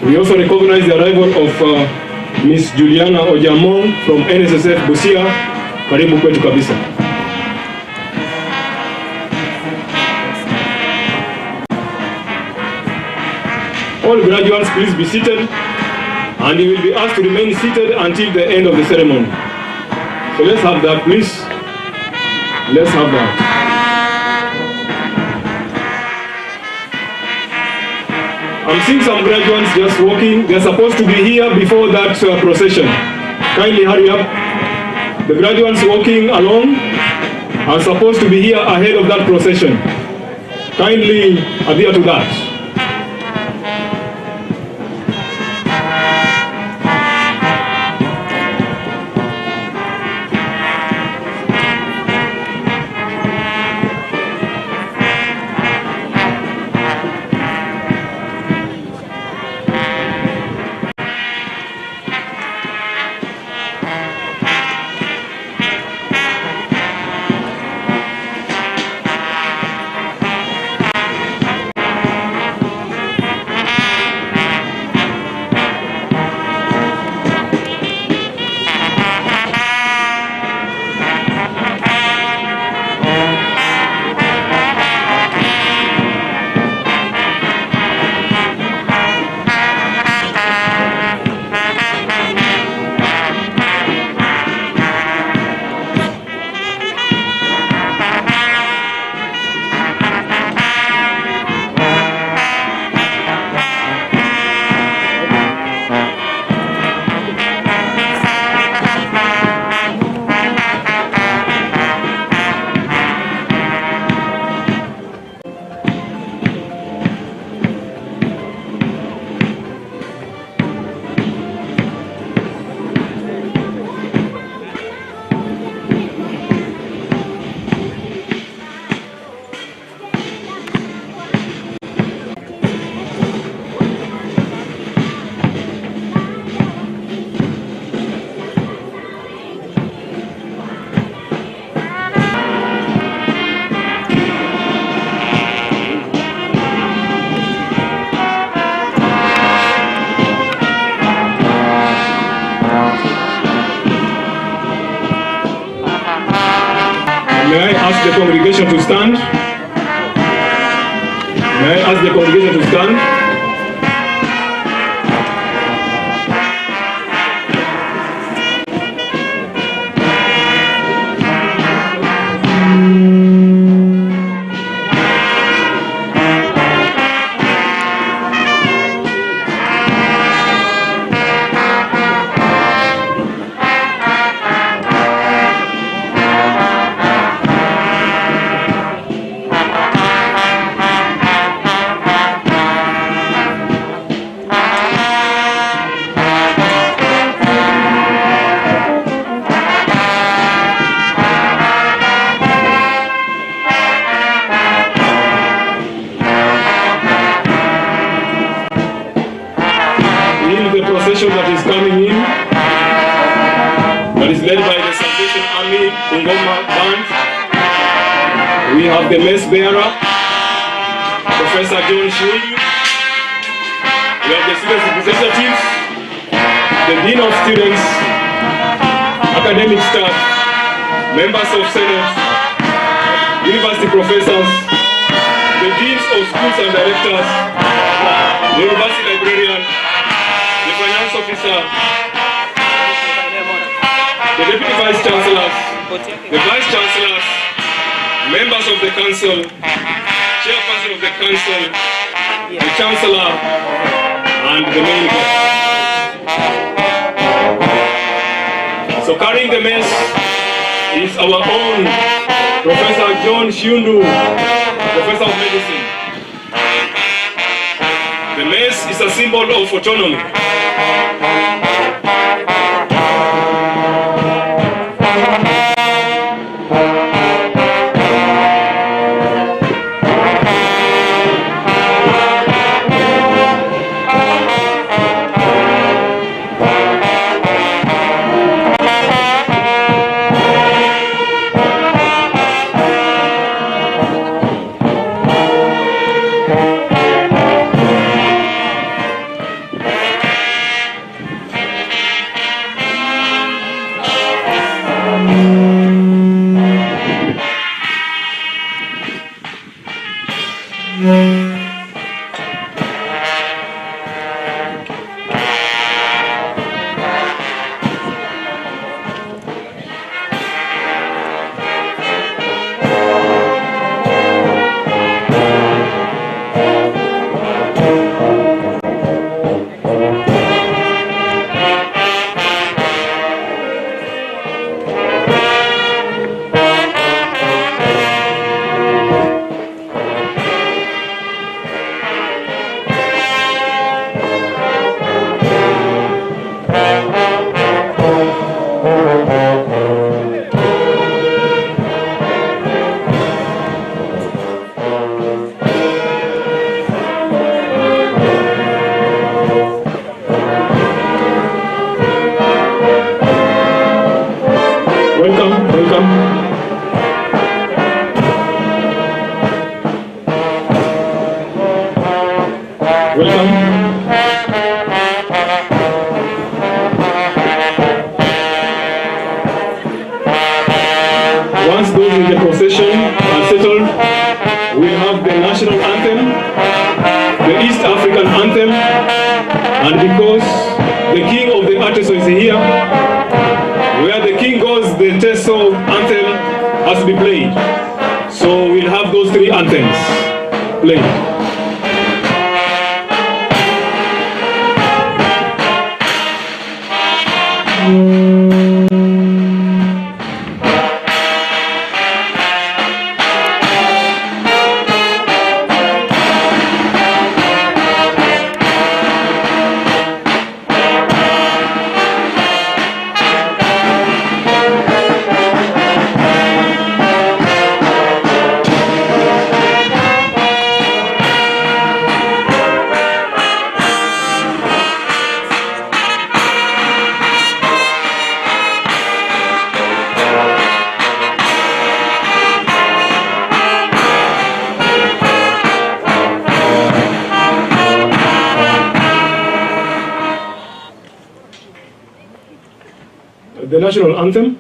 We also recognize the arrival of Miss Juliana Ojamong from NSSF Busia. Karibu kwetu kabisa. All graduates, please be seated, and you will be asked to remain seated until the end of the ceremony. So let's have that, please. Let's have that. I'm seeing some graduates just walking. They're supposed to be here before that procession. Kindly hurry up. The graduates walking along are supposed to be here ahead of that procession. Kindly adhere to that. May I ask the congregation to stand? May I ask the congregation to stand? That is coming in, that is led by the Salvation Army Ungoma Band. We have the mess bearer, Professor John Shuli. We have the student representatives, the Dean of Students, academic staff, members of Senate, university professors, the Deans of Schools and Directors, the University Librarian, the Finance Officer, the Deputy Vice Chancellors, the Vice Chancellors, members of the Council, Chairperson of the Council, the Chancellor, and the main guest. So carrying the mess is our own Professor John Shundu, Professor of Medicine. The mess is a symbol of autonomy. Welcome. Once those in the procession are settled, we'll have the national anthem, the East African anthem, and because the king of the Ateso is here, where the king goes, the Teso anthem has to be played. So we'll have those three anthems played. The national anthem.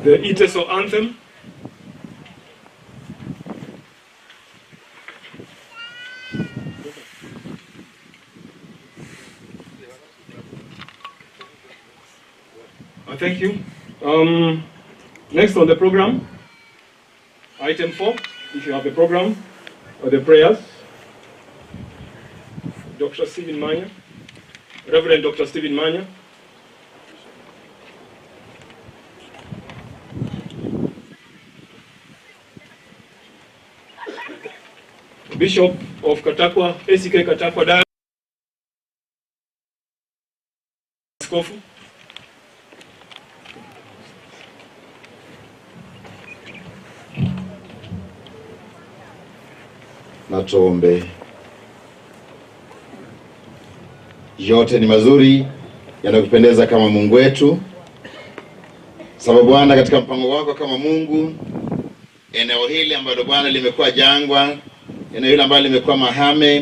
The Iteso anthem. Thank you. Next on the program, item 4, if you have the program or the prayers, Dr. Stephen Manya, Reverend Dr. Stephen Manya. Bishop of Katakwa, ACK Katakwa, Askofu. Na tuombe. Yote ni mazuri yanayokupendeza kama Mungu wetu. Sababu Bwana, katika mpango wako kama Mungu, eneo hili ambalo Bwana limekuwa jangwa, eneo hili ambalo limekuwa mahame,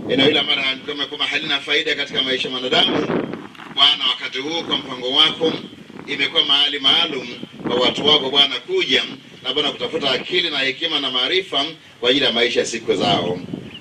eneo hili ambalo limekuwa halina faida katika maisha ya wanadamu, Bwana, wakati huu kwa mpango wako imekuwa mahali maalum kwa watu wako Bwana kuja na Bwana kutafuta akili na hekima na maarifa kwa ajili ya maisha ya siku zao.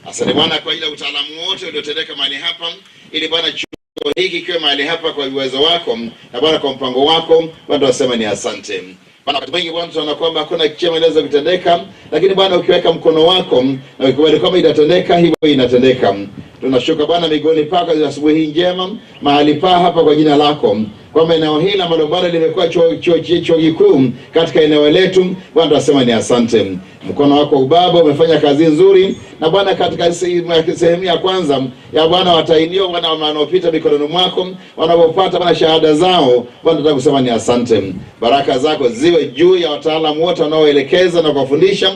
Asante Bwana kwa ajili ya utaalamu wote uliotendeka mahali hapa, ili Bwana chuo hiki kiwe mahali hapa kwa uwezo wako na Bwana kwa mpango wako. Bwana tunasema ni asante. Bwana, wakati mwingi Bwana tunaona kwamba hakuna kichema inaweza kutendeka, lakini Bwana ukiweka mkono wako na ukikubali kwamba itatendeka, hivyo inatendeka. Tunashuka Bwana miguuni pako asubuhi hii njema mahali pa hapa kwa jina lako. kwamba eneo hili ambalo Bwana limekuwa chuo kikuu katika eneo letu, Bwana tunasema ni asante. Mkono wako ubaba umefanya kazi nzuri, na Bwana katika sehemu ya kwanza ya Bwana watainio Bwana wanaopita mikononi mwako, wanapopata Bwana shahada zao, Bwana tunataka kusema ni asante. Baraka zako ziwe juu ya wataalamu wote wanaoelekeza na kuwafundisha.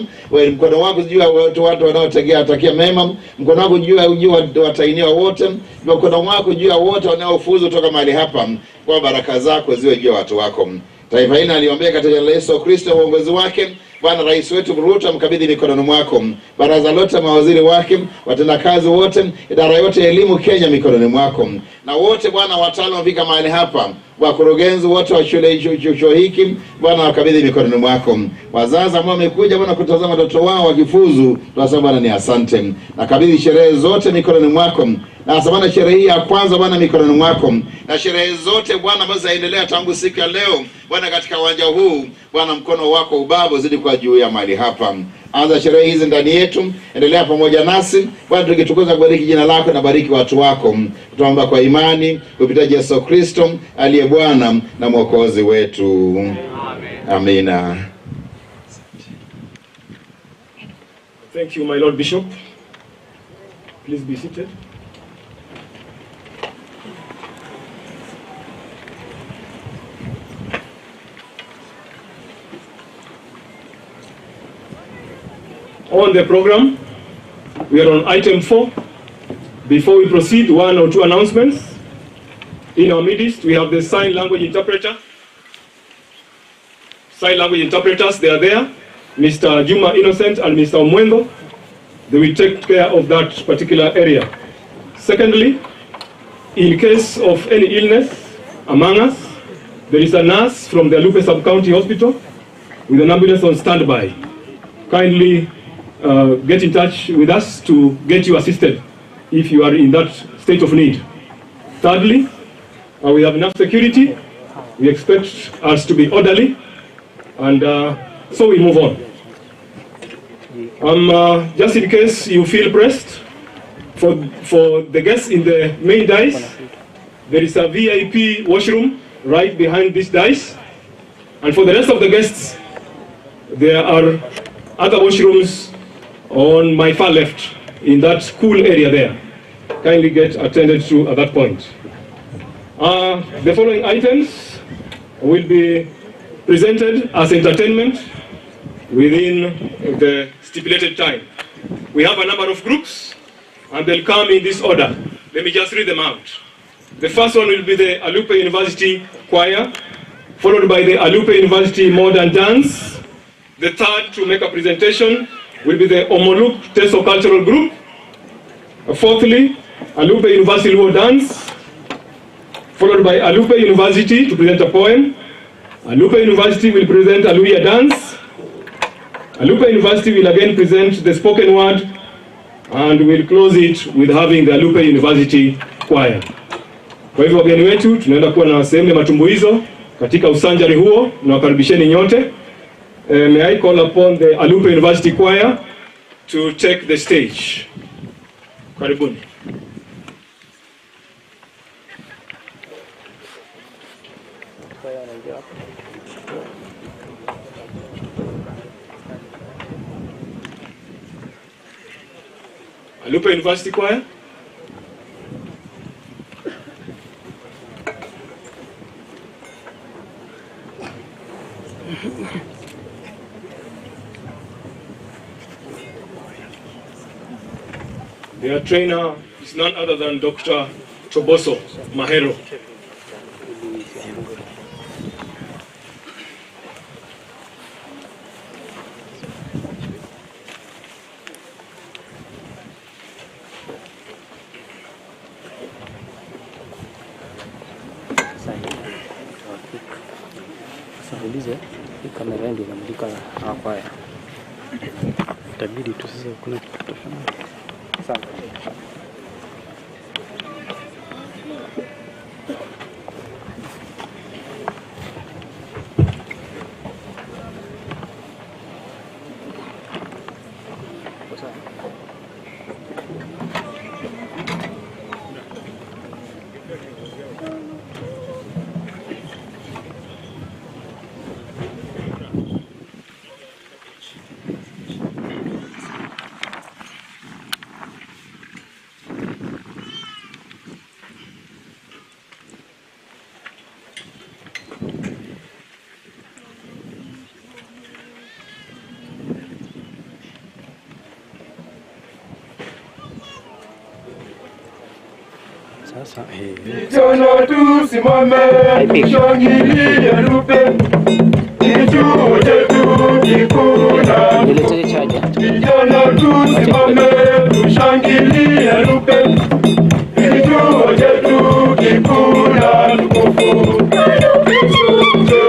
Mkono wako juu ya watu wanaotakia mema, mkono wako juu ya watainiwa wote, mkono wako juu ya wote wanaofuzu kutoka mahali hapa. Kwa baraka zako ziwe juu ya watu wako. Taifa hili aliombea katika Yesu Kristo uongozi wake. Bwana rais wetu Ruto mkabidhi mikononi mwako. Baraza lote mawaziri wake, watendakazi wote, idara yote ya elimu Kenya mikononi mwako. Na wote Bwana wataalamu wafika mahali hapa, wakurugenzi wote wa shule hiki, Bwana wakabidhi mikononi mwako. Wazazi ambao wamekuja Bwana kutazama watoto wao wakifuzu, tunasema Bwana ni asante. Na kabidhi sherehe zote mikononi mwako. Na asante sherehe hii ya kwanza Bwana mikononi mwako. Na sherehe zote Bwana ambazo zinaendelea tangu siku ya leo Bwana katika uwanja huu, Bwana mkono wako ubaba zidi kwa juu ya mahali hapa. Anza sherehe hizi ndani yetu, endelea pamoja nasi Bwana, tukitukuza kubariki jina lako na bariki watu wako. Tunaomba kwa imani kupitia Yesu Kristo aliye Bwana na Mwokozi wetu. Amina. Thank you, my Lord Bishop. Please be seated. On the program, we are on item 4. Before we proceed, one or two announcements. In our midst, we have the sign language interpreter. Sign language interpreters, they are there. Mr. Juma Innocent and Mr. Omwendo. They will take care of that particular area. Secondly, in case of any illness among us, there is a nurse from the Alupe Sub-County Hospital with an ambulance on standby. Kindly get in touch with us to get you assisted if you are in that state of need. Thirdly, we have enough security. We expect us to be orderly, and so we move on. Just in case you feel pressed, for the guests in the main dais, there is a VIP washroom right behind this dais, and for the rest of the guests, there are other washrooms on my far left in that cool area there. Kindly get attended to at that point. The following items will be presented as entertainment within the stipulated time. We have a number of groups and they'll come in this order. Let me just read them out. The first one will be the Alupe University Choir, followed by the Alupe University Modern Dance. The third to make a presentation will be the Omoluk Teso Cultural Group. Fourthly, Alupe University Luo Dance, followed by Alupe University to present a poem. Alupe University will present Aluya Dance. Alupe University will again present the spoken word, and we'll close it with having the Alupe University Choir. Kwa hivyo wageni wetu, tunaenda kuwa na sehemu ya matumbuizo katika usanjari huo, na wakaribisheni nyote. May I call upon the Alupe University Choir to take the stage. Karibuni. Alupe University Choir. Their trainer is none other than Dr. Toboso Mahero. Kamera ndio inamulika hapa. Itabidi tu sasa kuna kutosha. Sawa. Vijana tusimame, tushangilie Alupe, kituo chetu kikuu na vijana tusimame, tushangilie Alupe, kituo chetu kikuu na tukufu. Alupe chetu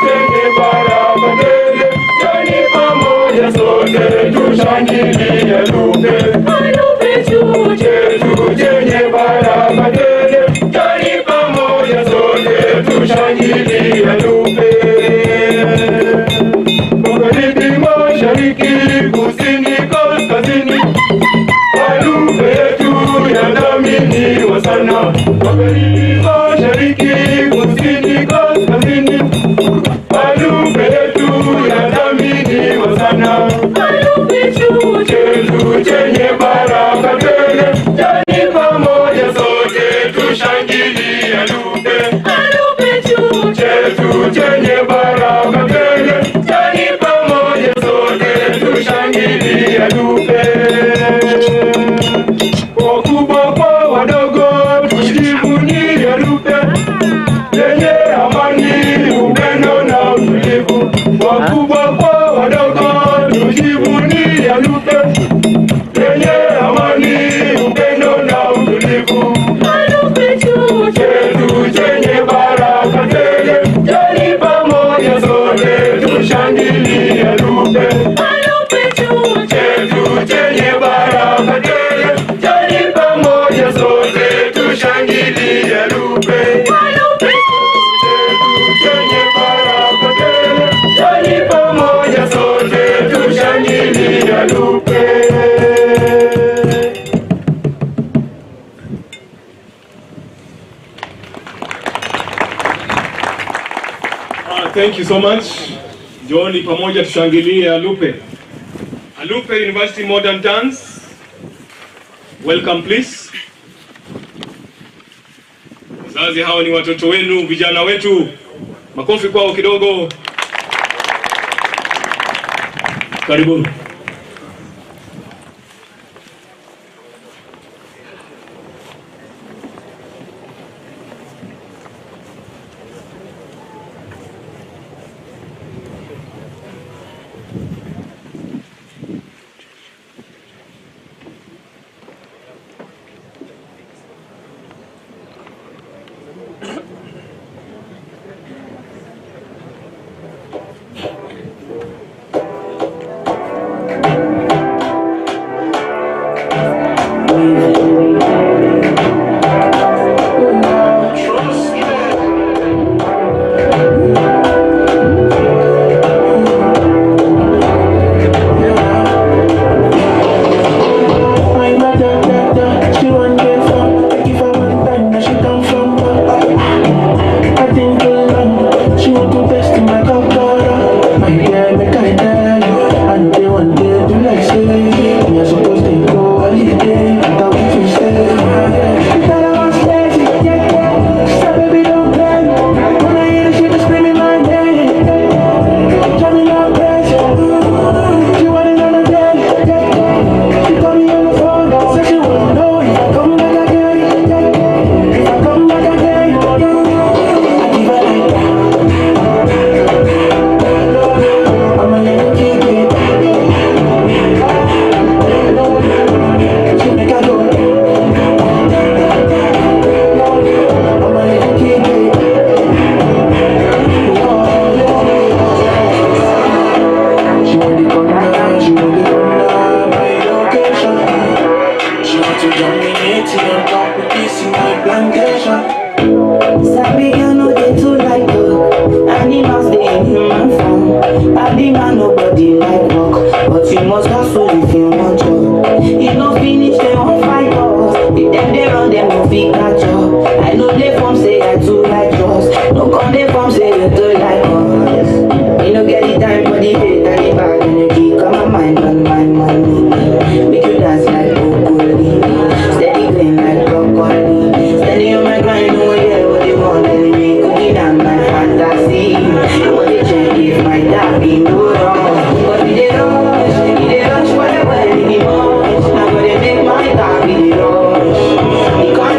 chenye baraka tele, jani pamoja sote tushangilie Alupe. Alupe chetu chenye baraka tele, jani pamoja sote tushangilie Alupe. Magharibi, mashariki, kusini, kaskazini, Alupe yetu yadhaminiwa sana. Magharibi, mashariki, kusini, kaskazini, Alupe yetu yadhaminiwa sana. Alupe chetu chenye baraka tele, jani pamoja sote tushangilie Alupe. Alupe chetu chenye baraka tele, jani pamoja sote tushangilie Alupe. Wakubwa kwa wadogo tujivunie Alupe, yenye amani, upendo na utulivu. Wakubwa kwa wadogo tujivunie Alupe, yenye amani, upendo na utulivu. Alupe chetu chenye baraka tele, jani pamoja sote tushangilie Alupe. Alupe chetu chenye baraka tele, jani pamoja sote tushangilie Alupe. Alupe chetu chenye baraka tele, jani pamoja sote tushangilie Alupe. Thank you so much. Jooni pamoja tushangilie Alupe. Alupe University Modern Dance. Welcome please. Wazazi hao ni watoto wenu, vijana wetu. Makofi kwao kidogo. Karibuni.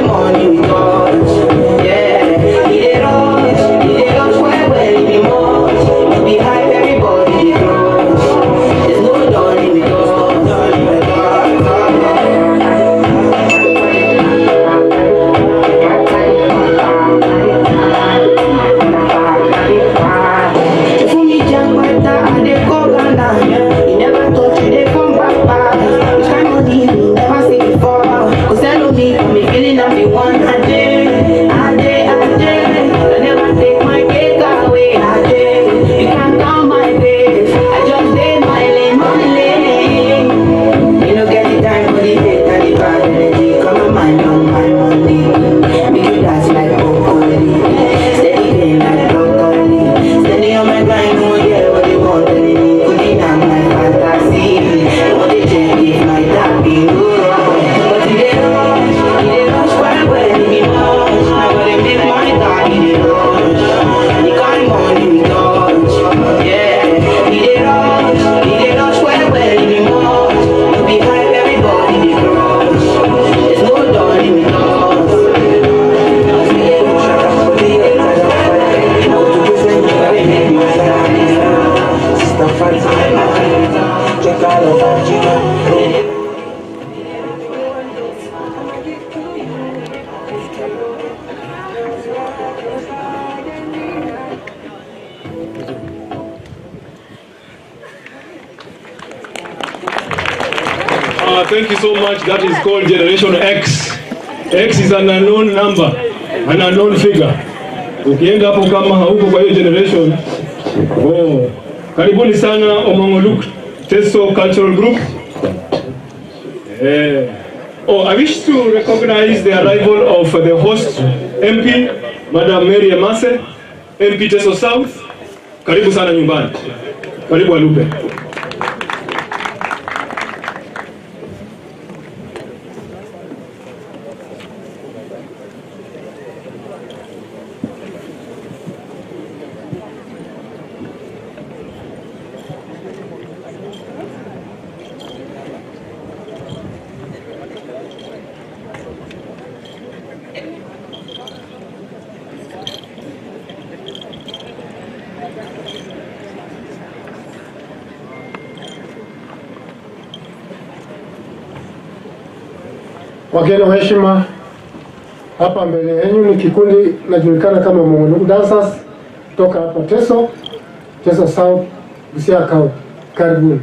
Money, Thank you so much. That is called Generation X. X is an unknown number, an unknown figure. Ukienda hapo kama hauko kwa hiyo generation, karibuni sana Omongoluk Teso Cultural Group. I wish to recognize the arrival of the host MP, Madam Mary Emase, MP Teso South. Karibu sana nyumbani. Karibu Alupe. Wageni wa heshima, hapa mbele yenu ni kikundi najulikana kama Mongoluk Dancers kutoka hapa Teso South, Busia County. Karibuni.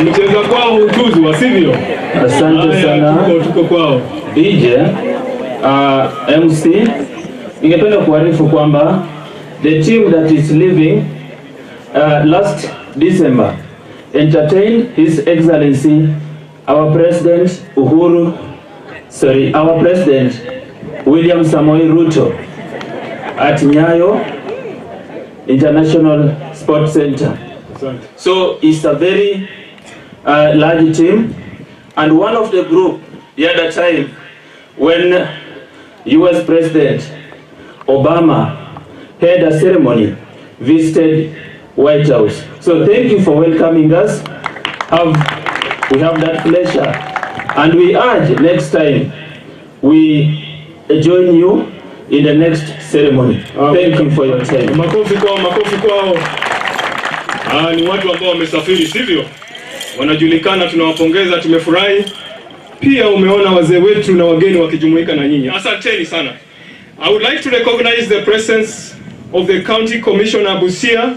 Mcheza kwao ujuzi wa sivyo? Asante sana. Tuko kwao. DJ, MC, ningependa kuarifu kwamba the team that is leaving last December entertained His Excellency our President William Samoei Ruto at Nyayo International Sports Center. So it's a very large team, and one of the group the other time when US President Obama had a ceremony visited White House. So thank you for welcoming us. We have that pleasure, and we urge next time we join you in the next ceremony. Thank you for your time. Makofi kwao. Ni watu ambao wamesafiri sivyo? Wanajulikana, tunawapongeza, tumefurahi. Pia umeona wazee wetu na wageni wakijumuika na nyinyi. Asanteni sana. I would like to recognize the presence of the County Commissioner Busia,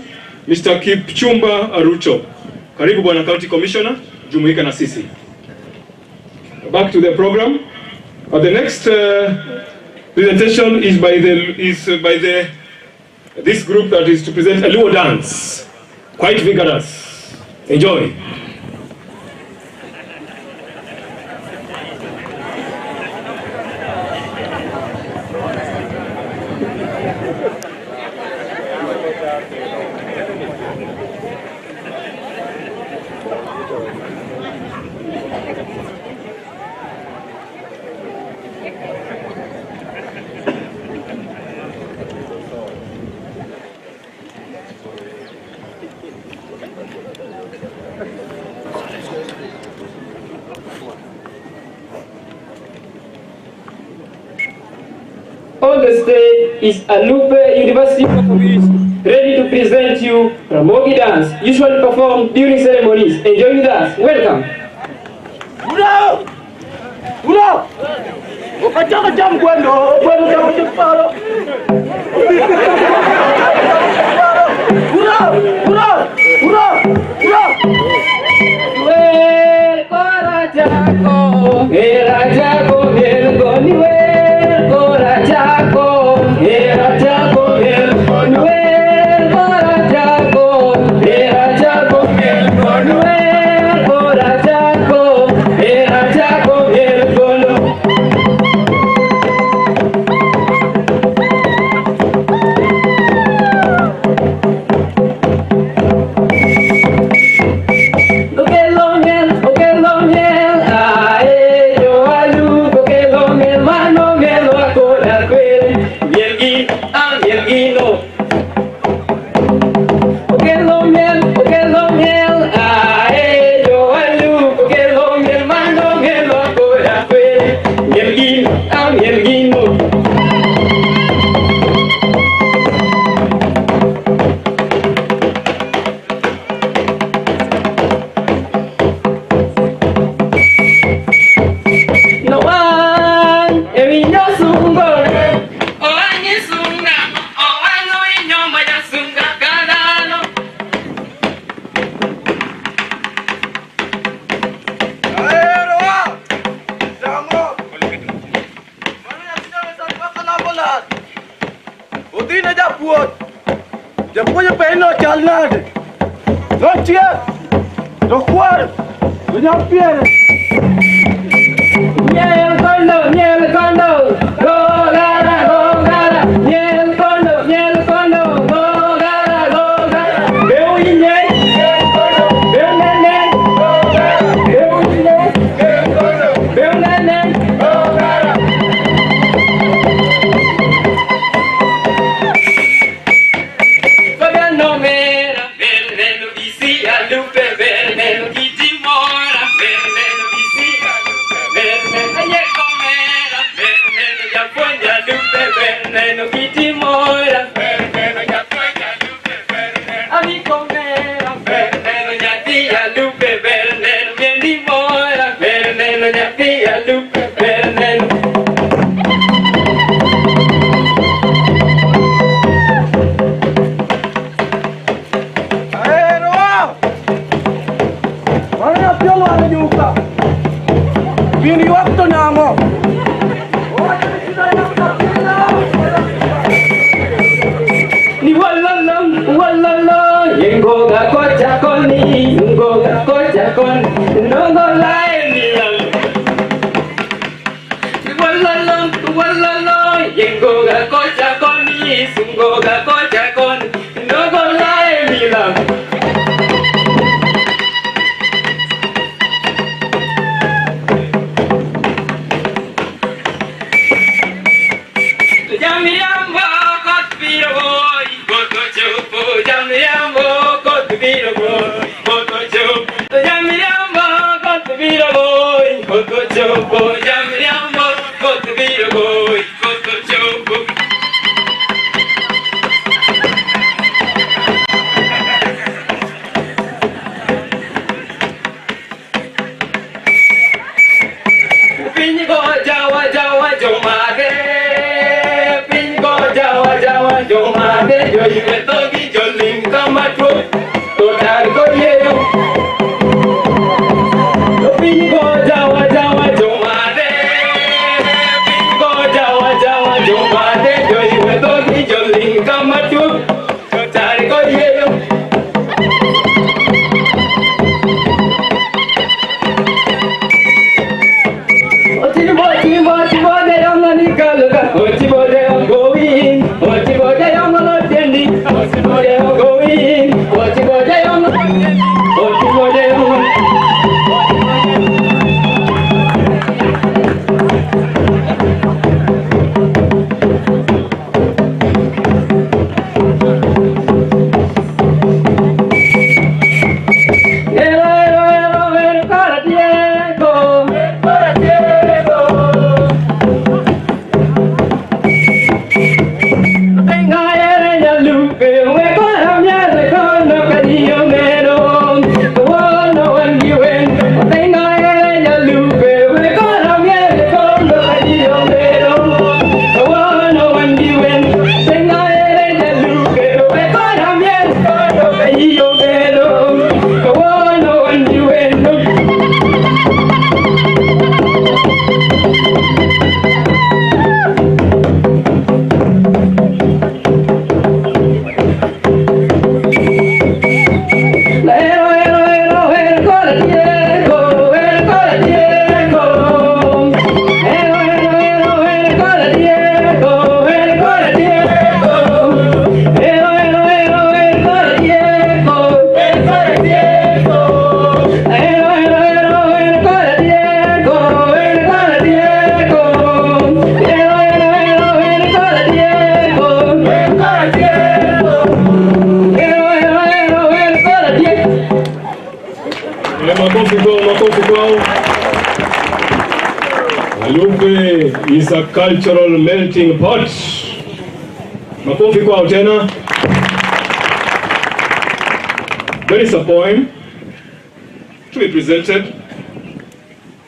Mr. Kipchumba Aruto. Karibu bwana County Commissioner, jumuika na sisi. Back to the program. The next presentation is by this group that is to present a Luo dance. Quite vigorous. Enjoy. On the stage is Alupe University, ready to present you Ramogi dance, usually performed during ceremonies. Enjoy with us. Welcome. Alupe is a cultural melting pot. Makofi kwao tena. There is a poem to be presented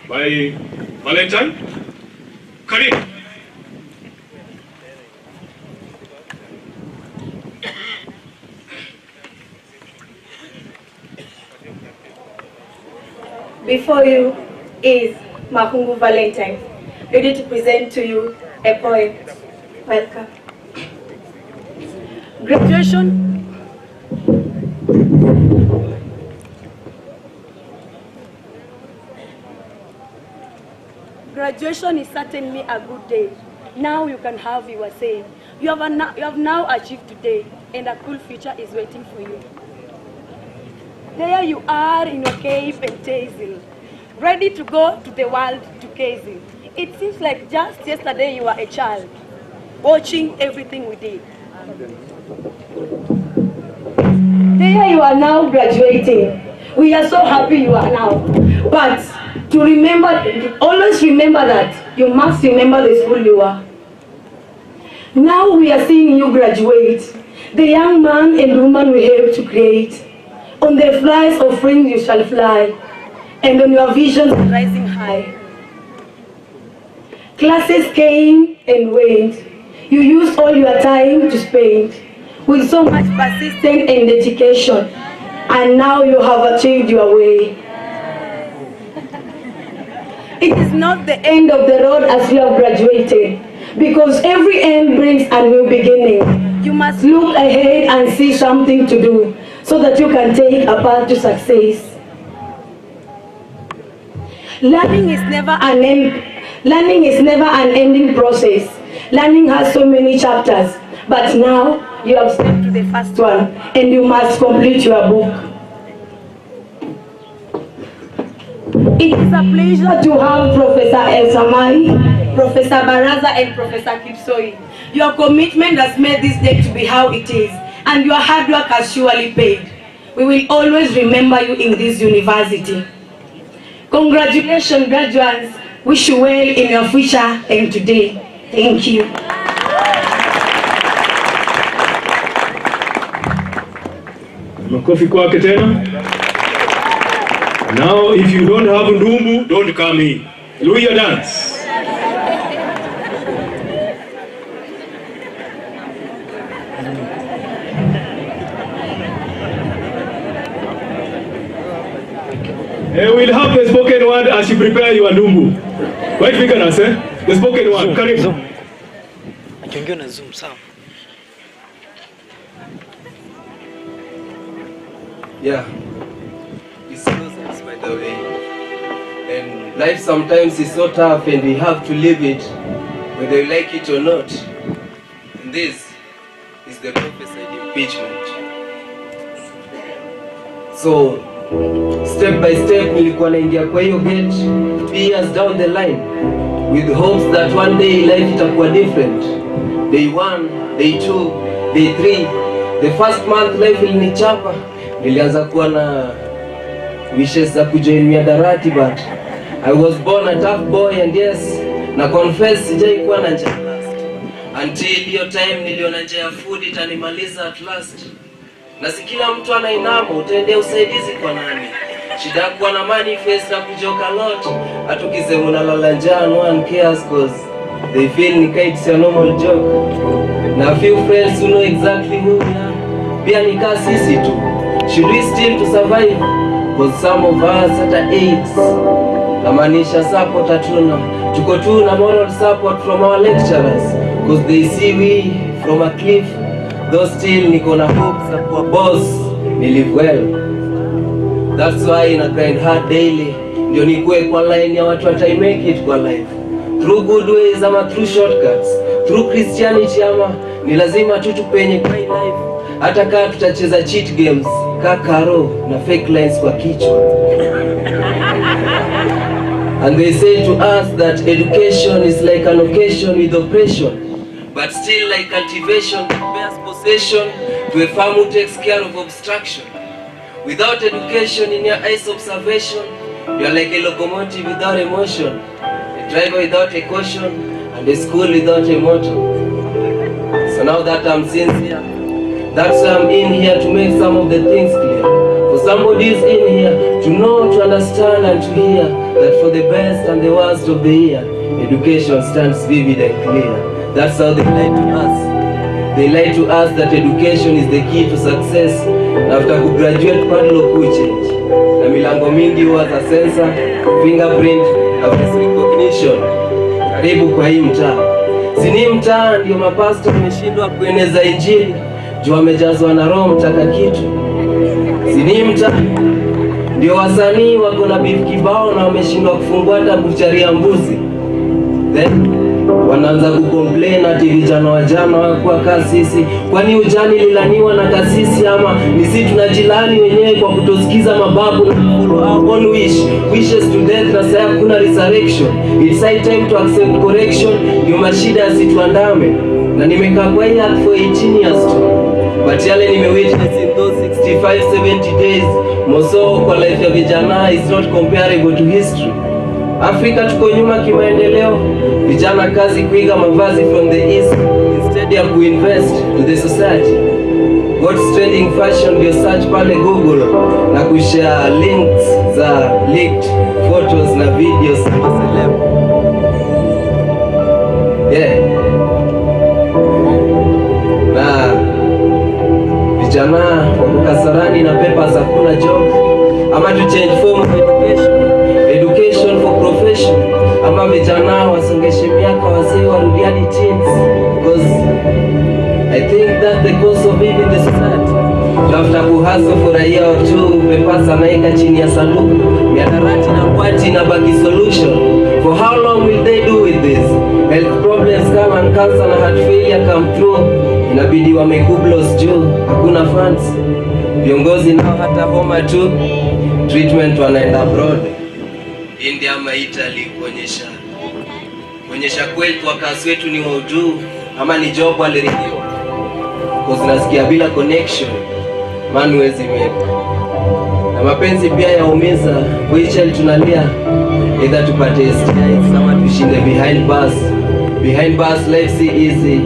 by Valentine. Karim. Before you is Mahungu Valentine, ready to present to you a poem. Welcome. Graduation. Graduation is certainly a good day. Now you can have your say. You have now achieved today, and a cool future is waiting for you. There you are in your cave and tazel, ready to go to the world to gazing. It seems like just yesterday you were a child, watching everything we did. There you are now graduating. We are so happy you are now. But to remember, always remember that you must remember the school you are. Now we are seeing you graduate, the young man and woman we helped to create. On the flights of wings you shall fly, and on your visions rising high. Classes came and went. You used all your time to spend with so much persistence and dedication, and now you have achieved your way. It is not the end of the road as you have graduated, because every end brings a new beginning. You must look ahead and see something to do, so that you can take a path to success. Learning is never an ending process. Learning has so many chapters, but now you have stepped to the first one, and you must complete your book. It is a pleasure to have Professor El-Samai, Professor Baraza, and Professor Kipsoi. Your commitment has made this day to be how it is, and your hard work has surely paid. We will always remember you in this university. Congratulations, graduates. Wish you well in your future and today. Thank you. Makofi kwake tena. Now, if you don't have ndumbu, don't come in. Luya dance. We'll have the spoken word as you prepare your ndumbu. White veganers, the spoken word. Karim. Zoom. Achongiwa na zoom, sawa. Yeah, it's nonsense, by the way. And life sometimes is so tough and we have to live it, whether you like it or not. And this is the prophesied impeachment. So, step by step, nilikuwa naingia kwa hiyo gate 3 years down the line, with hopes that one day life itakuwa different. Day 1, day 2, day 3. The first month life ilinichapa. Nilianza kuwa na wishes za kujoin miadarati, but I was born a tough boy, and yes, na confess sijai kuwa na njaa last. Until hiyo time niliona njaa ya food itanimaliza at last. Na si kila mtu anainama, utaendea usaidizi kwa nani? Shida kuwa na manifest na kujoka lot. Atukisema unalala njaa, no one cares cause they feel nika it's a normal joke. Na a few friends who know exactly who we are, pia nika sisi tu. Should we still to survive? Cause some of us hata AIDS. Namanisha support hatuna. Tuko tu na moral support from our lecturers, cause they see we from a cliff. Though still niko na hopes za kuwa boss, ni live well. That's why na grind hard daily, ndio nikuwe kwa line ya watu watai make it kwa life. Through good ways ama through shortcuts, through Christianity ama ni lazima tu tupenye kwa life. Hata kama tutacheza cheat games, kakaro na fake lines kwa kichwa. And they say to us that education is like an occasion with oppression, but still like cultivation that bears possession to a farm who takes care of obstruction. Without education in your eyes observation, you are like a locomotive without emotion. A driver without a caution, and a school without a motto. So now that I'm sincere, that's why I'm in here to make some of the things clear. For somebody who's in here to know, to understand and to hear that for the best and the worst of the year, education stands vivid and clear. That's how they lie to us. They lie to us that education is the key to success. After you graduate, padlock will change. Na milango mingi huwa za sensor, fingerprint, na face recognition. Karibu kwa hii mtaa. Sini mtaa ndio mapasta wameshindwa kueneza injili. Juu wamejazwa na Roho Mtakatifu. Sini mtaa ndio wasanii wako na beef kibao na wameshindwa kufungua hata buchari ya mbuzi. Then wanaanza kucomplain ati vijana wa jana hawakuwa kasisi. Kwani ujani lilaniwa na kasisi ama ni sisi tunajilani wenyewe kwa kutosikiza mababu na follow our own wishes to death na sasa kuna resurrection. It's high time to accept correction. Ndio mashida yasituandame. Na nimekaa kwa hii for 18 years tu. But yale nimewitness in those 65-70 days moso kwa life ya vijana is not comparable to history. Afrika tuko nyuma kimaendeleo. Vijana kazi kuiga mavazi from the east instead ya kuinvest to the society. What's trending fashion ndio search pale Google na kushare links za leaked photos na videos za celeb. Yeah. Na vijana wako kasarani na papers hakuna job. Ama to change form of education for profession. Ama vijana wasongeshe miaka wazee warudiani teens. Because I think that the cost of living in the society. After kuhustle for a year or two, papers anaika chini ya sanduku. Miadarati na kwati na bagi solution. For how long will they do with this? Health problems come and cancer na heart failure come through. Inabidi wamekublos juu, hakuna funds. Viongozi nao hata homa tu. Treatment wanaenda abroad. India ama Italy kuonyesha kweli wakasi wetu ni waudu ama ni job walirikiwa. Kwa zinasikia bila connection man wezi mepa. Na mapenzi pia yaumiza, which tunalia either tupate STIs ama tushinde behind bars. Behind bars life si easy.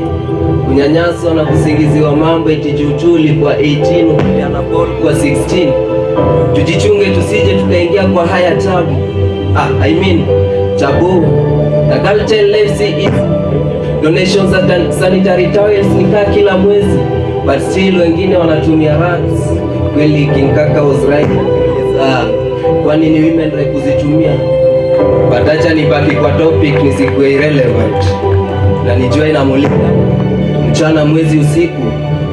Kunyanyaswa na kusingiziwa mambo eti jutuli kwa 18 ukiana ball kwa 16. Tujichunge tusije tukaingia kwa haya tabu. Tabu. Na culture life si easy. Donations za sanitary towels nikaa kila mwezi. But still wengine wanatumia rags. Kweli King Kaka was right. Kwani ni women right kuzitumia. But acha nibaki kwa topic nisikuwe irrelevant. Na nijua inamulika. Mchana mwezi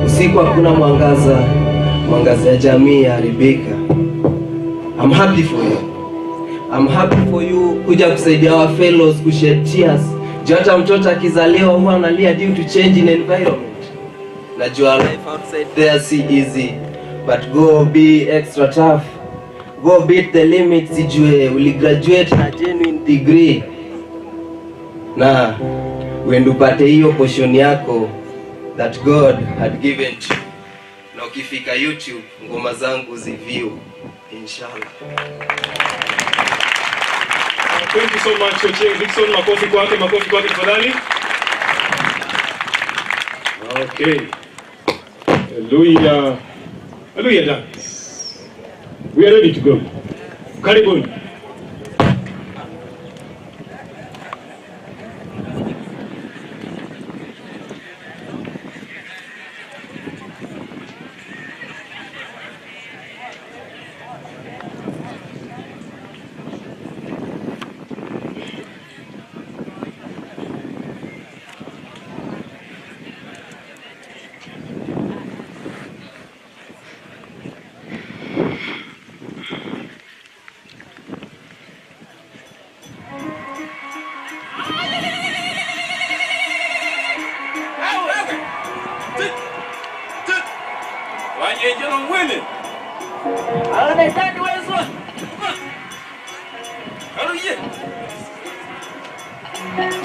usiku hakuna mwangaza ya jamii haribika. I'm happy for you. I'm happy for you kuja kusaidia our fellows kushed tears. Hata mtoto akizaliwa huwa analia due to change in environment. Najua life outside there si easy, but go be extra tough. Go beat the limits, sijue uli graduate na genuine degree. Na uende upate hiyo portion yako that God had given to you. Na ukifika YouTube ngoma zangu ziview inshallah. Thank you so much Coach Dixon. Makofi kwake tafadhali. Okay. Hallelujah dance. We are ready to go. Karibuni.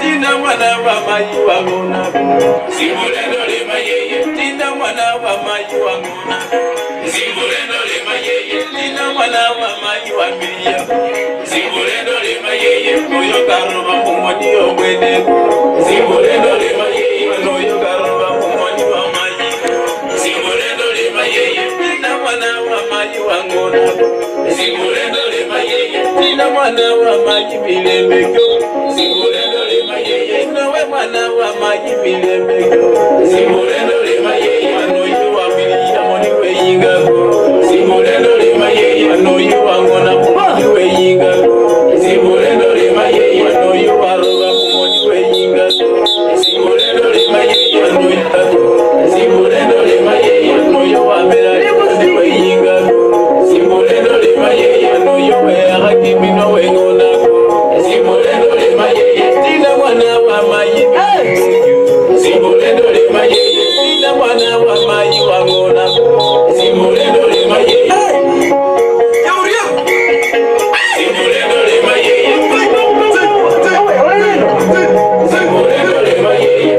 Tina mwana wa mayu wa ngona, simole dole mayeye. Tina mwana wa mayu wa ngona. Zimburendo lema yeye, nina mwana wa maji wa milia. Zimburendo lema yeye, moyo karoba mumoni omwene. Zimburendo lema yeye, moyo karoba mumoni wa maji. Zimburendo lema yeye, nina mwana wa maji wa ngona. Zimburendo lema yeye, nina mwana wa maji milembeko. Zimburendo lema yeye, nawe mwana wa maji milembeko. Zimburendo lema yeye, moyo wa milia moni weyinga. Zimburendo lema yeye, moyo wa ngona moni weyinga. Zimburendo lema yeye, moyo wa roba moni weyinga. Zimburendo lema yeye, moyo Zimburendo lema yeye, moyo wa mera moni weyinga. Zimburendo lema yeye, moyo wa hakimi no wengona. Zimburendo lema yeye, tina mwana wa maji. Zimburendo lema yeye, tina mwana wa maji wa ngona. Zimburendo lema yeye. Zimburendo lema yeye. Zimburendo lema yeye.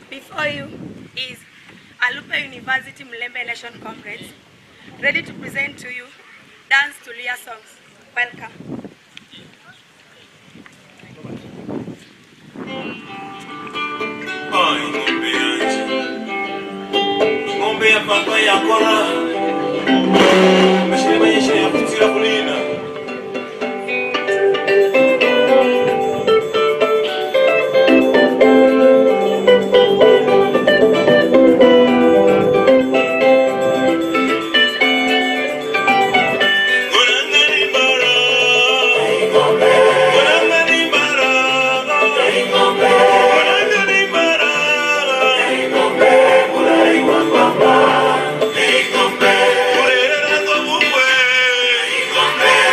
Before you is Alupe University Mlembe Nation Conference, ready to present to you Dance to Lia songs. Welcome. Ngombe ya papa ya kora. Mashine maisha ya kutira kulina. Ngombe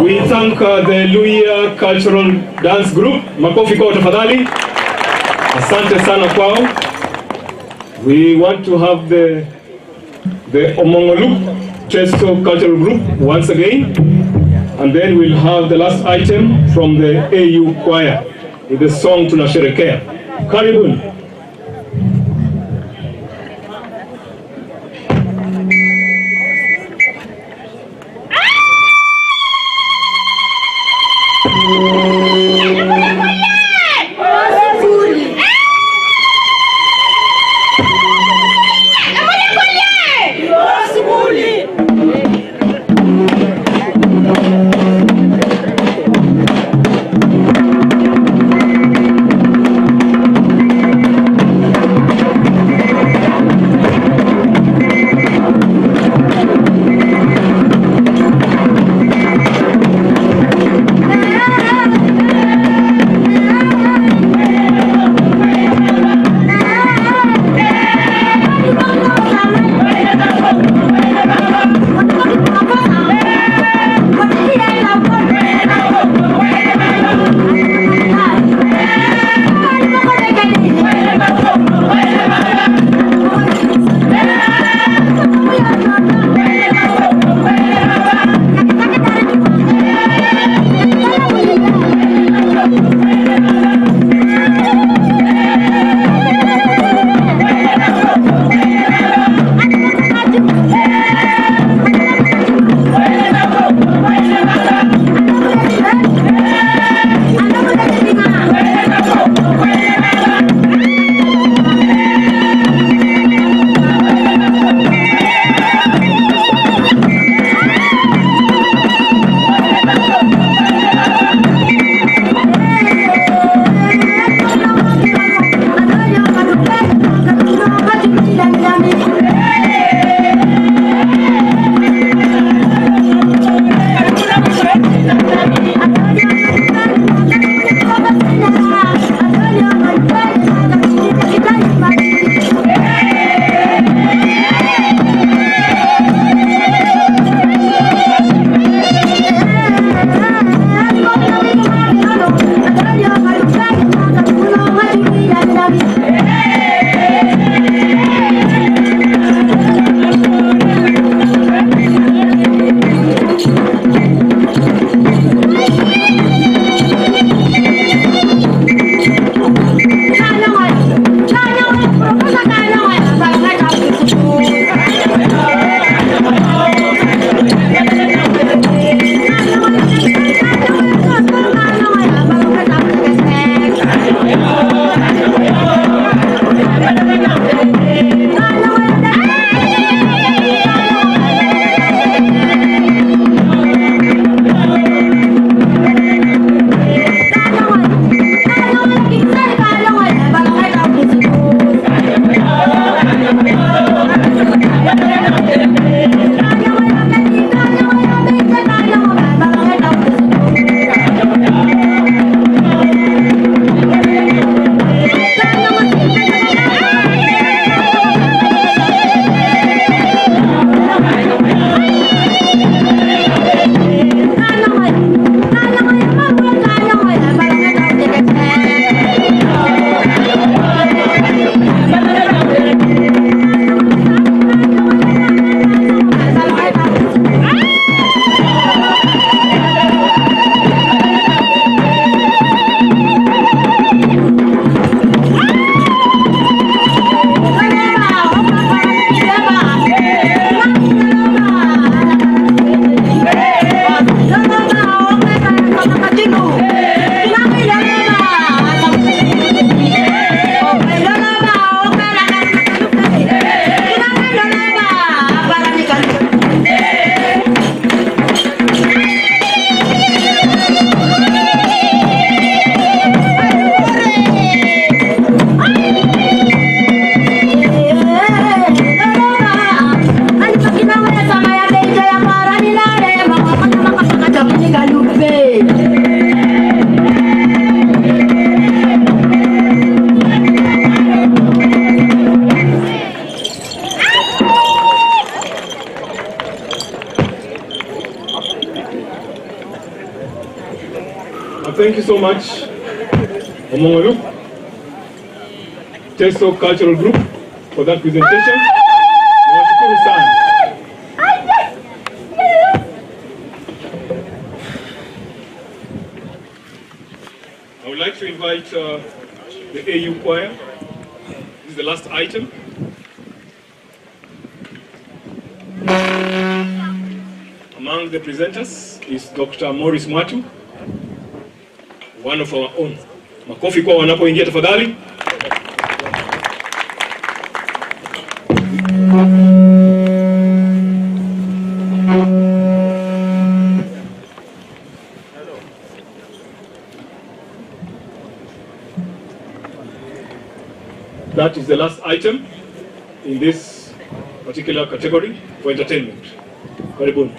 We thank the Luya Cultural Dance Group. Makofi kwao tafadhali. Asante sana kwao. We want to have the Omongolup Chesto Cultural Group once again. And then we'll have the last item from the AU Choir with the song Tunasherekea. Karibuni. thank you so much, Omongolu, Teso Cultural Group, for that presentation. Nawashukuru sana. I would like to invite the AU choir. This is the last item. Among the presenters is Dr. Morris Mwatu, one of our own. Makofi kwa wanapoingia tafadhali. That is the last item in this particular category for entertainment. Karibuni.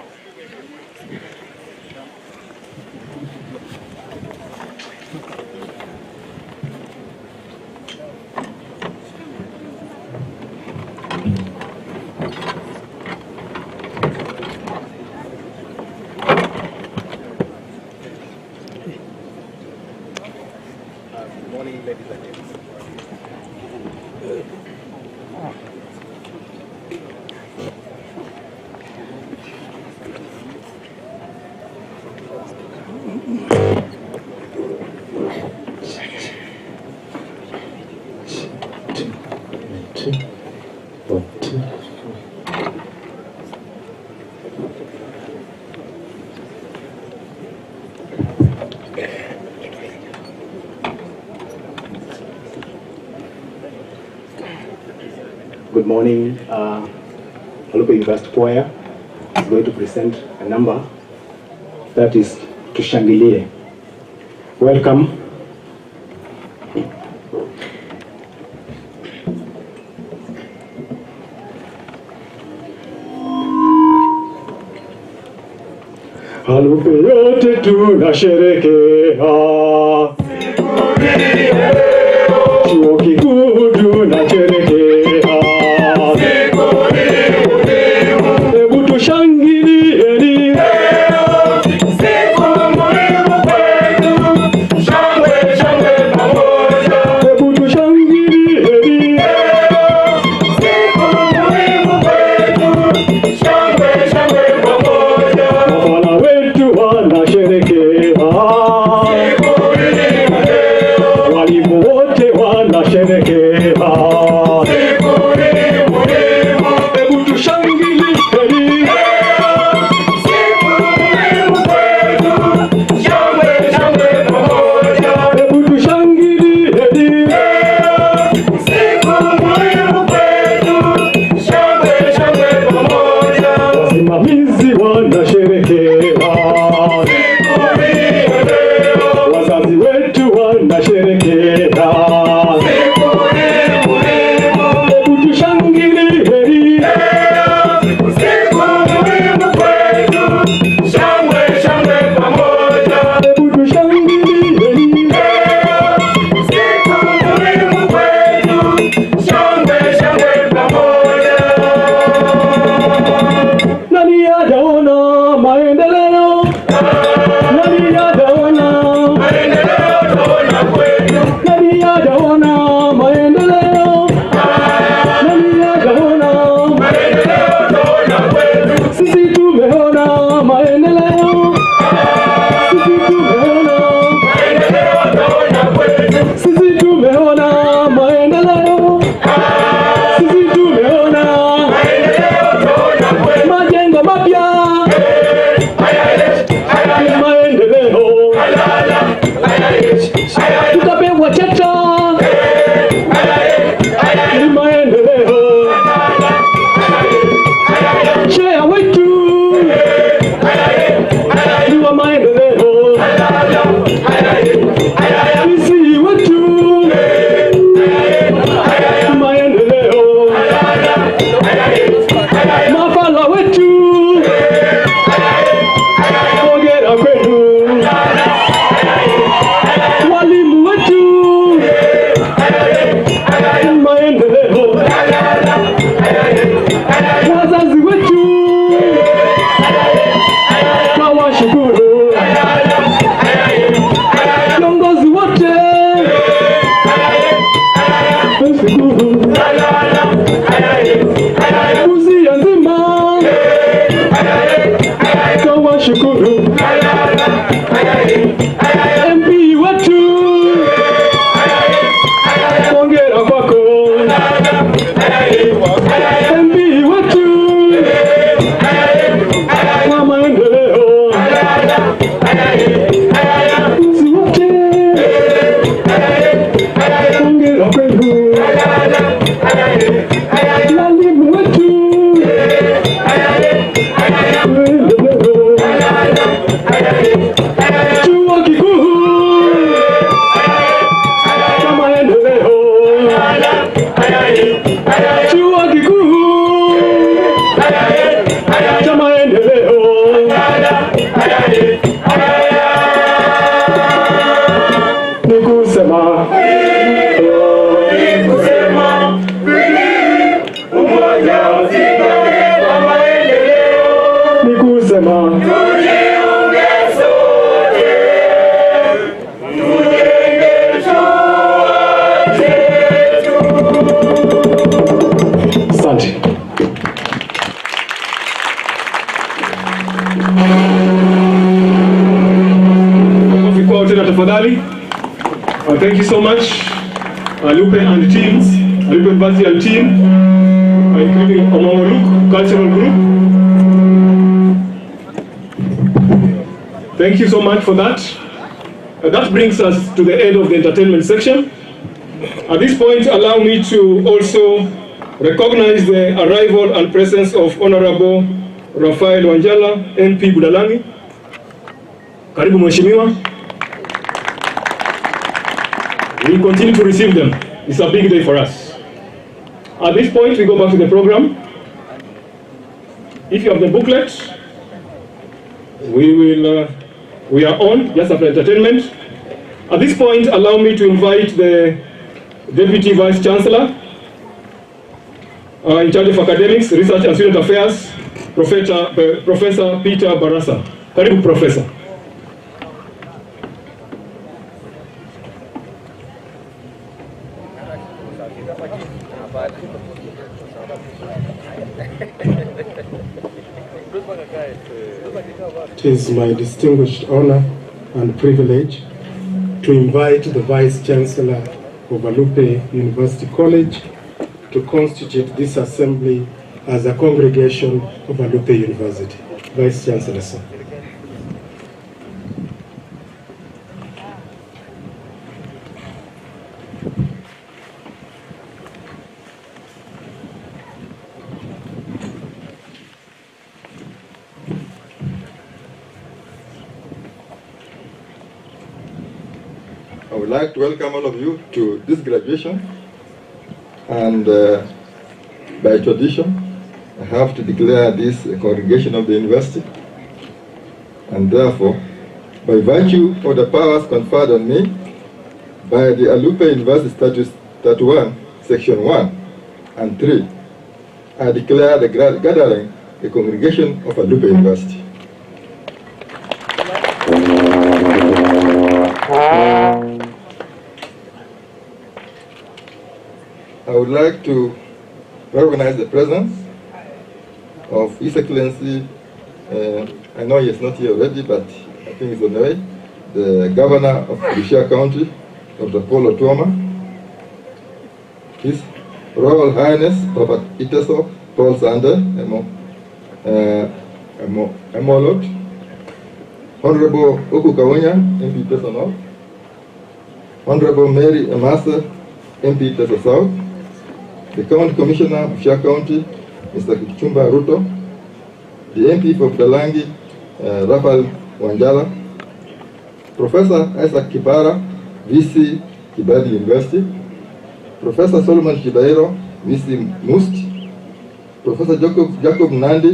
Good morning. Alupe University Choir is going to present a number that is Tushangilie. Welcome. Alupe yote tunasherehekea. Chuo kikuu tunasherehekea. Hebu tushangilieni. Hebu tushangilieni. Wafala wetu wanasherehekea. Walimu Thank you so much, Alupe and the teams, Alupe University and team, including Omongoluk Cultural Group. Thank you so much for that. That brings us to the end of the entertainment section. At this point, allow me to also recognize the arrival and presence of Honorable Raphael Wanjala, MP Budalangi. Karibu Mheshimiwa. We continue to receive them. It's a big day for us. At this point, we go back to the program. If you have the booklet, we are on just after entertainment. At this point, allow me to invite the Deputy Vice Chancellor in charge of academics, research and student affairs, Professor Peter Barasa. Karibu, Professor. It is my distinguished honor and privilege to invite the Vice Chancellor of Alupe University College to constitute this assembly as a congregation of Alupe University. Vice Chancellor, sir. I would like to welcome all of you to this graduation, and by tradition I have to declare this a congregation of the university, and therefore by virtue of the powers conferred on me by the Alupe University Statute 31, Section 1 and 3, I declare the gathering a congregation of Alupe University. I would like to recognize the presence of His Excellency, I know he is not here already, but I think he's on the way, the Governor of Busia County, Dr. Paul Otuoma, His Royal Highness, Papa Iteso, Paul Sander, Emolot, Honorable Oku Kawunya, MP Teso North, Honorable Mary Emasa, MP Teso South, the County Commissioner of Busia County, Mr. Kichumba Ruto, the MP for Budalangi, Raphael Wanjala, Professor Isaac Kibara, VC Kibali University, Professor Solomon Shibairo, VC Must, Professor Jacob Nandi,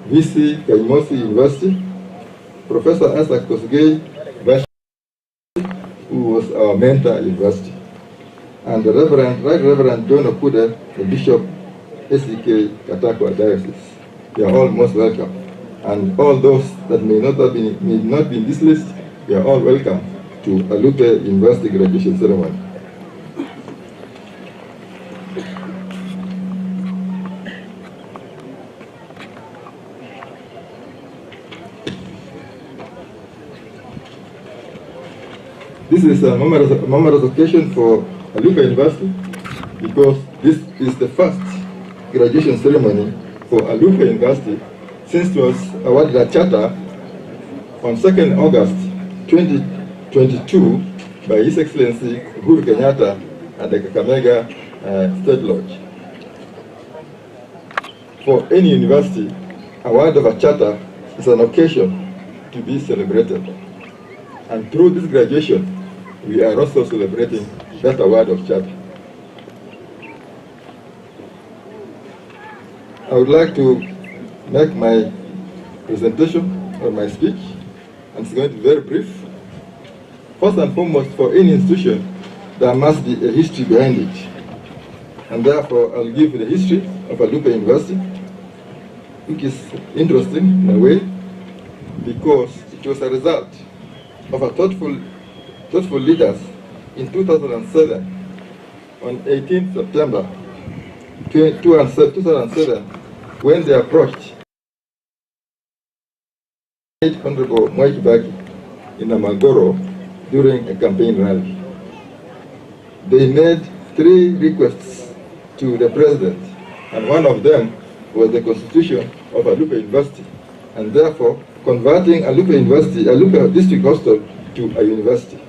VC Kaimosi University, Professor Isaac Kosgei, Vice, who was our mentor at university, and the Right Reverend John Okude, the Bishop, SEK Katakwa Diocese. You are all most welcome. And all those that may not be in this list, you are all welcome to Alupe University graduation ceremony. This is a memorable occasion for Alupe University because this is the first graduation ceremony for Alupe University since it was awarded a charter on 2nd August 2022 by His Excellency Uhuru Kenyatta at the Kakamega State Lodge. For any university, award of a charter is an occasion to be celebrated. And through this graduation, we are also celebrating that award of charter. I would like to make my presentation or my speech, and it's going to be very brief. First and foremost, for any institution, there must be a history behind it. And therefore, I'll give the history of Alupe University, which is interesting in a way, because it was a result of a thoughtful leaders in 2007, on 18th September 2007, when they approached Honorable Mwai Kibaki in Amagoro during a campaign rally. They made 3 requests to the president, and one of them was the constitution of Alupe University, and therefore converting Alupe District Hostel to a university.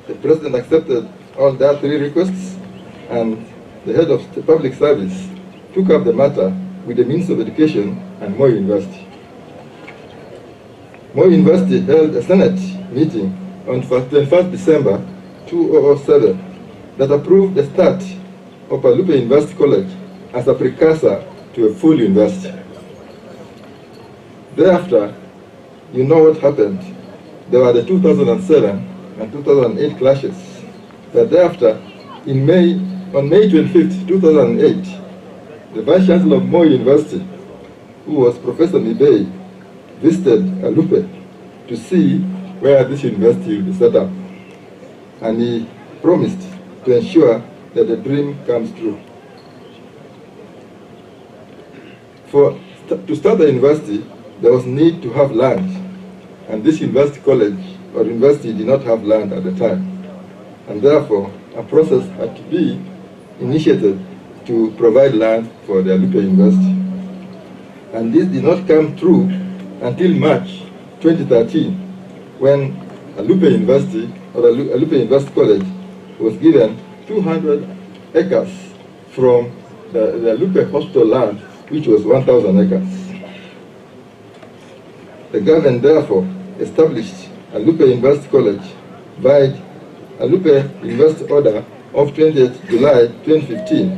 The president accepted all their 3 requests, and the head of the public service took up the matter with the Minister of Education and Moi University. Moi University held a Senate meeting on 21st December 2007 that approved the start of Alupe University College as a precursor to a full university. Thereafter, you know what happened. There were the 2007 and 2008 clashes. But thereafter, on May 25th, 2008, the Vice Chancellor of Moi University, who was Professor Mibei, visited Alupe to see where this university will be set up. And he promised to ensure that the dream comes true. To start the university, there was need to have land, and this university college or university did not have land at the time. And therefore, a process had to be initiated to provide land for the Alupe University. And this did not come true until March 2013, when Alupe University, or Alupe University College, was given 200 acres from the Alupe Hostel land, which was 1,000 acres. The government therefore established Alupe University College by Alupe University Order of 28th July 2015,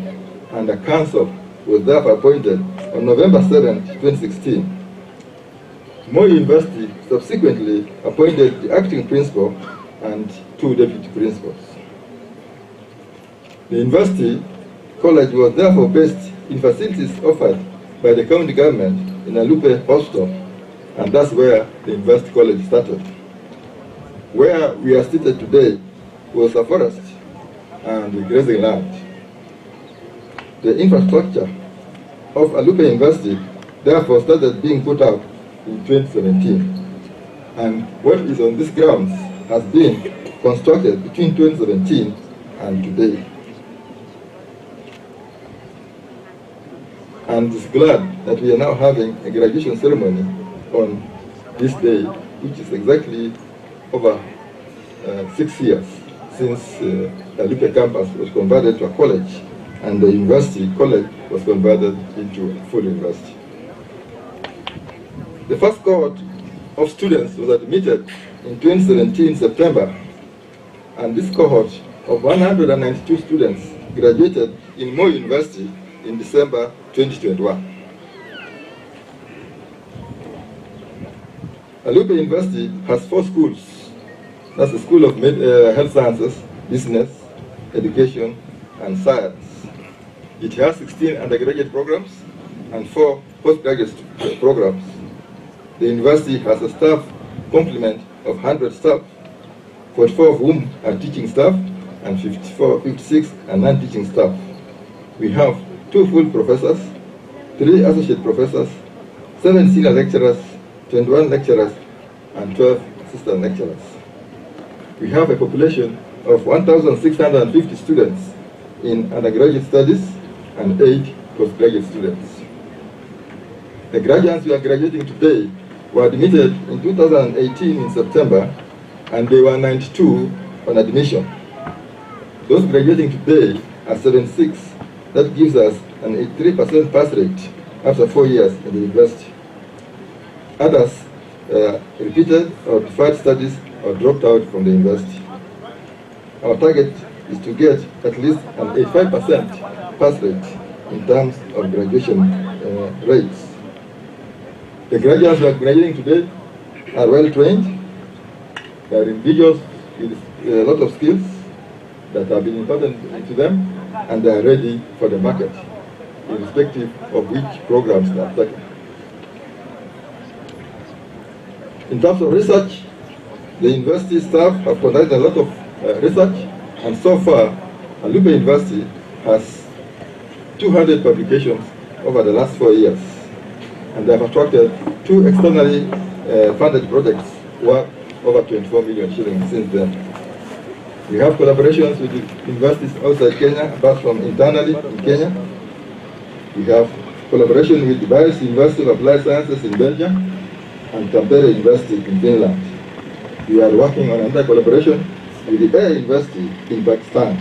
and a council was therefore appointed on November 7, 2016. Moi University subsequently appointed the acting principal and 2 deputy principals. The university college was therefore based in facilities offered by the county government in Alupe Hostel, and that's where the university college started. Where we are seated today was a forest and the grazing land. The infrastructure of Alupe University therefore started being put up in 2017, and what is on these grounds has been constructed between 2017 and today. And is glad that we are now having a graduation ceremony on this day, which is exactly over 6 years since the Alupe campus was converted to a college, and the university college was converted into a full university. The first cohort of students was admitted in 2017 September, and this cohort of 192 students graduated in Moi University in December 2021. Alupe University has 4 schools. That's the School of Health Sciences, Business, Education, and Science. It has 16 undergraduate programs and 4 postgraduate programs. The university has a staff complement of 100 staff, 44 of whom are teaching staff, and 56 are non-teaching staff. We have 2 full professors, 3 associate professors, 7 senior lecturers, 21 lecturers, and 12 assistant lecturers. We have a population of 1,650 students in undergraduate studies and 8 postgraduate students. The graduates we are graduating today were admitted in 2018 in September, and they were 92 on admission. Those graduating today are 76. That gives us an 83% pass rate after 4 years in the university. Others repeated or deferred studies or dropped out from the university. Our target is to get at least an 85% pass rate in terms of graduation rates. The graduates who are graduating today are well trained. They are individuals with a lot of skills, that have been important to them, and they are ready for the market, irrespective of which programs they are taking. In terms of research, the university staff have conducted a lot of research, and so far, Alupe University has 200 publications over the last 4 years, and they have attracted 2 externally funded projects worth over 24 million shillings since then. We have collaborations with universities outside Kenya, apart from internally in Kenya. We have collaboration with various University of Applied Sciences in Belgium and Tampere University in Finland. We are working on another collaboration with the Air University in Pakistan.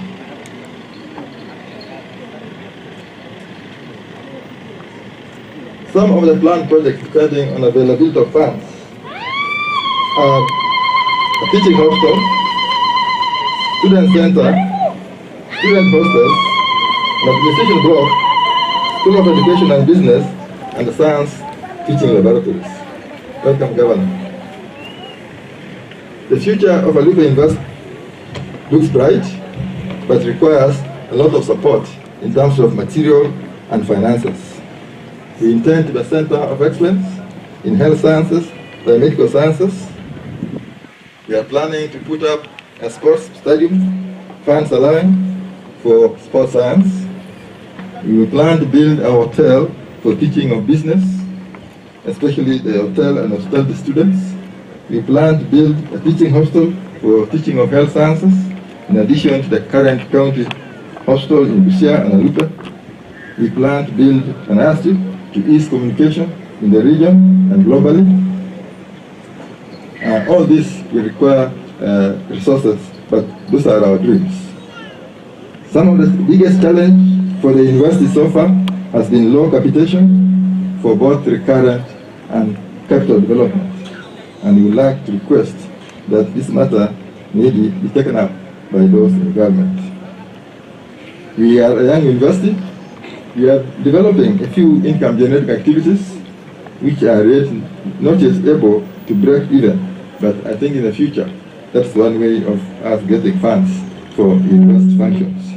Some of the planned projects depending on availability of funds are a teaching hostel, student center, student hostels, an administration block, School of Education and Business, and the science teaching laboratories. Welcome, Governor. The future of Alupe University looks bright, but requires a lot of support in terms of material and finances. We intend to be a center of excellence in health sciences, biomedical sciences. We are planning to put up a sports stadium, funds allowing for sports science. We will plan to build a hotel for teaching of business, especially the hotel and hospitality students. We plan to build a teaching hostel for teaching of health sciences, in addition to the current county hostel in Busia and Alupe. We plan to build an airstrip to ease communication in the region and globally. All this will require resources, but those are our dreams. Some of the biggest challenge for the university so far has been low capitation for both recurrent and capital development. And we would like to request that this matter may be taken up by those in government. We are a young university. We are developing a few income-generating activities which are not yet able to break even, but I think in the future that's one way of us getting funds for university functions.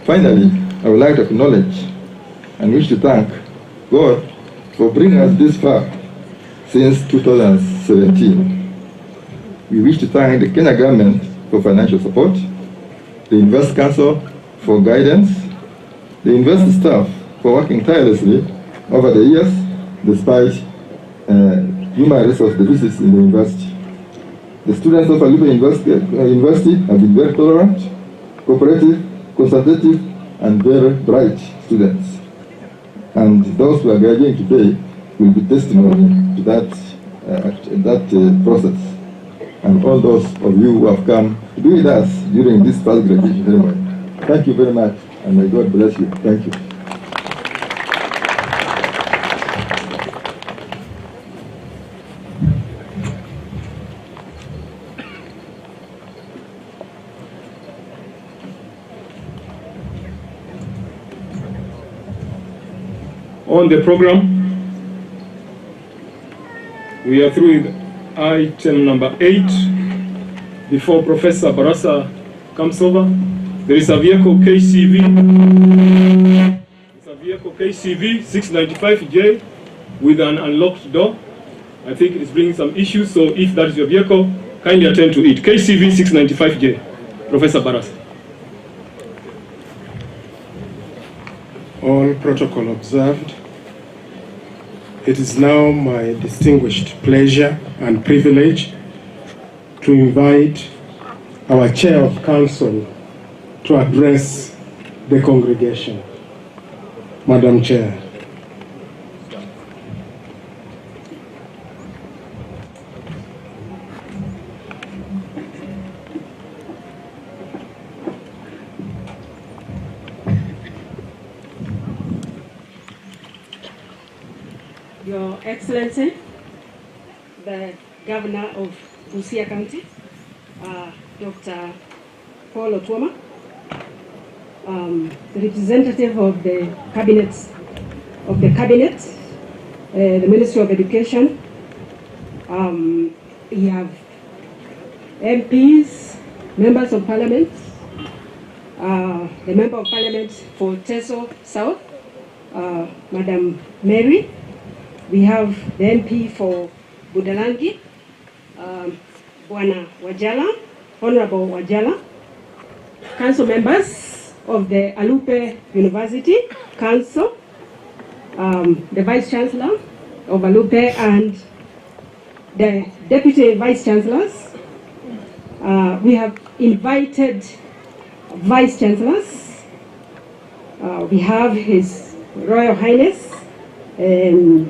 Finally, I would like to acknowledge and wish to thank God for bringing us this far since 2017. We wish to thank the Kenya government for financial support, the University Council for guidance, the university staff for working tirelessly over the years despite human resource deficits in the university. The students of Alupe University have been very tolerant, cooperative, consultative, and very bright students. And those who are graduating today will be testimony to that process. And all those of you who have come to be with us during this first graduation ceremony. Thank you very much, and may God bless you. Thank you. On the program, we are through with item number 8. Before Professor Barasa comes over, there is a vehicle KCV. It's a vehicle KCV 695J with an unlocked door. I think it's bringing some issues, so if that is your vehicle, kindly attend to it. KCV 695J. Professor Barasa. All protocol observed. It is now my distinguished pleasure and privilege to invite our Chair of Council to address the congregation. Madam Chair. Your Excellency, the Governor of Busia County, Dr. Paul Otuoma, the representative of the Cabinet, the Ministry of Education. We have MPs, members of Parliament, the Member of Parliament for Teso South, Madam Mary. We have the MP for Budalangi, Bwana Wajala, Honorable Wajala. Council members of the Alupe University Council, the Vice Chancellor of Alupe and the Deputy Vice Chancellors. We have invited Vice Chancellors. We have His Royal Highness, the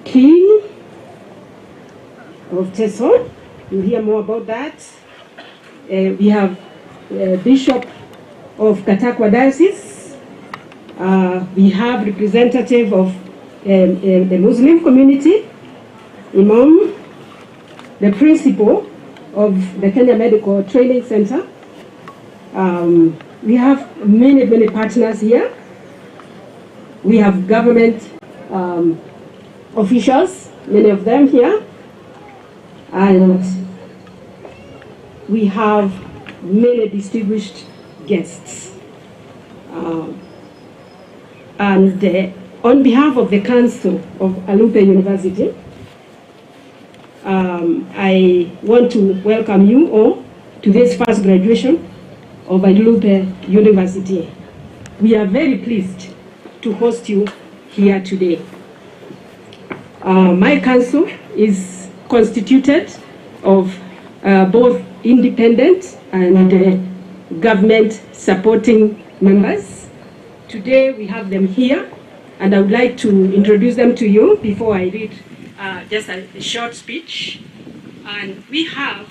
King of Teso. You'll hear more about that. We have Bishop of Katakwa Diocese. We have representative of the Muslim community, Imam, the principal of the Kenya Medical Training Center. We have many partners here. We have government officials, many of them here. And we have many distinguished guests. On behalf of the Council of Alupe University, I want to welcome you all to this first graduation of Alupe University. We are very pleased to host you here today. My council is constituted of both independent and government supporting members. Today we have them here, and I would like to introduce them to you before I read just a short speech. And we have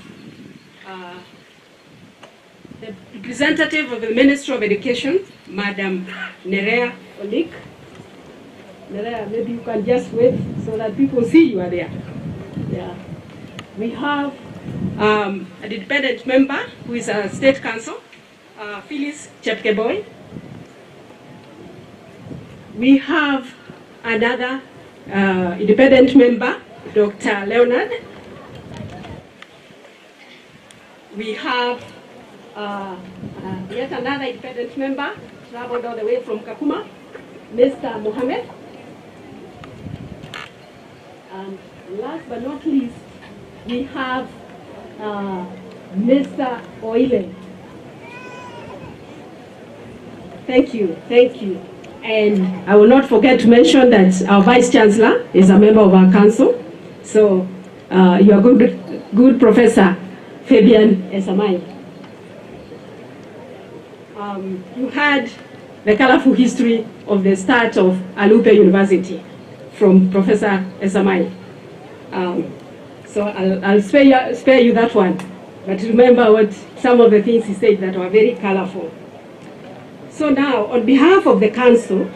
the representative of the Ministry of Education, Madam Nerea Olik. Nerea, maybe you can just wave so that people see you are there. Yeah. We have an independent member who is a state council, Phyllis Chepkeboy. We have another independent member, Dr. Leonard. We have yet another independent member, traveled all the way from Kakuma, Mr. Mohammed. And last but not least, we have Mr. Oile. Thank you. And I will not forget to mention that our Vice Chancellor is a member of our council. So you are good Professor Fabian Esamai. You had the colorful history of the start of Alupe University from Professor Esamai. So I'll spare you that one. But remember what some of the things he said that were very colorful. So now, on behalf of the council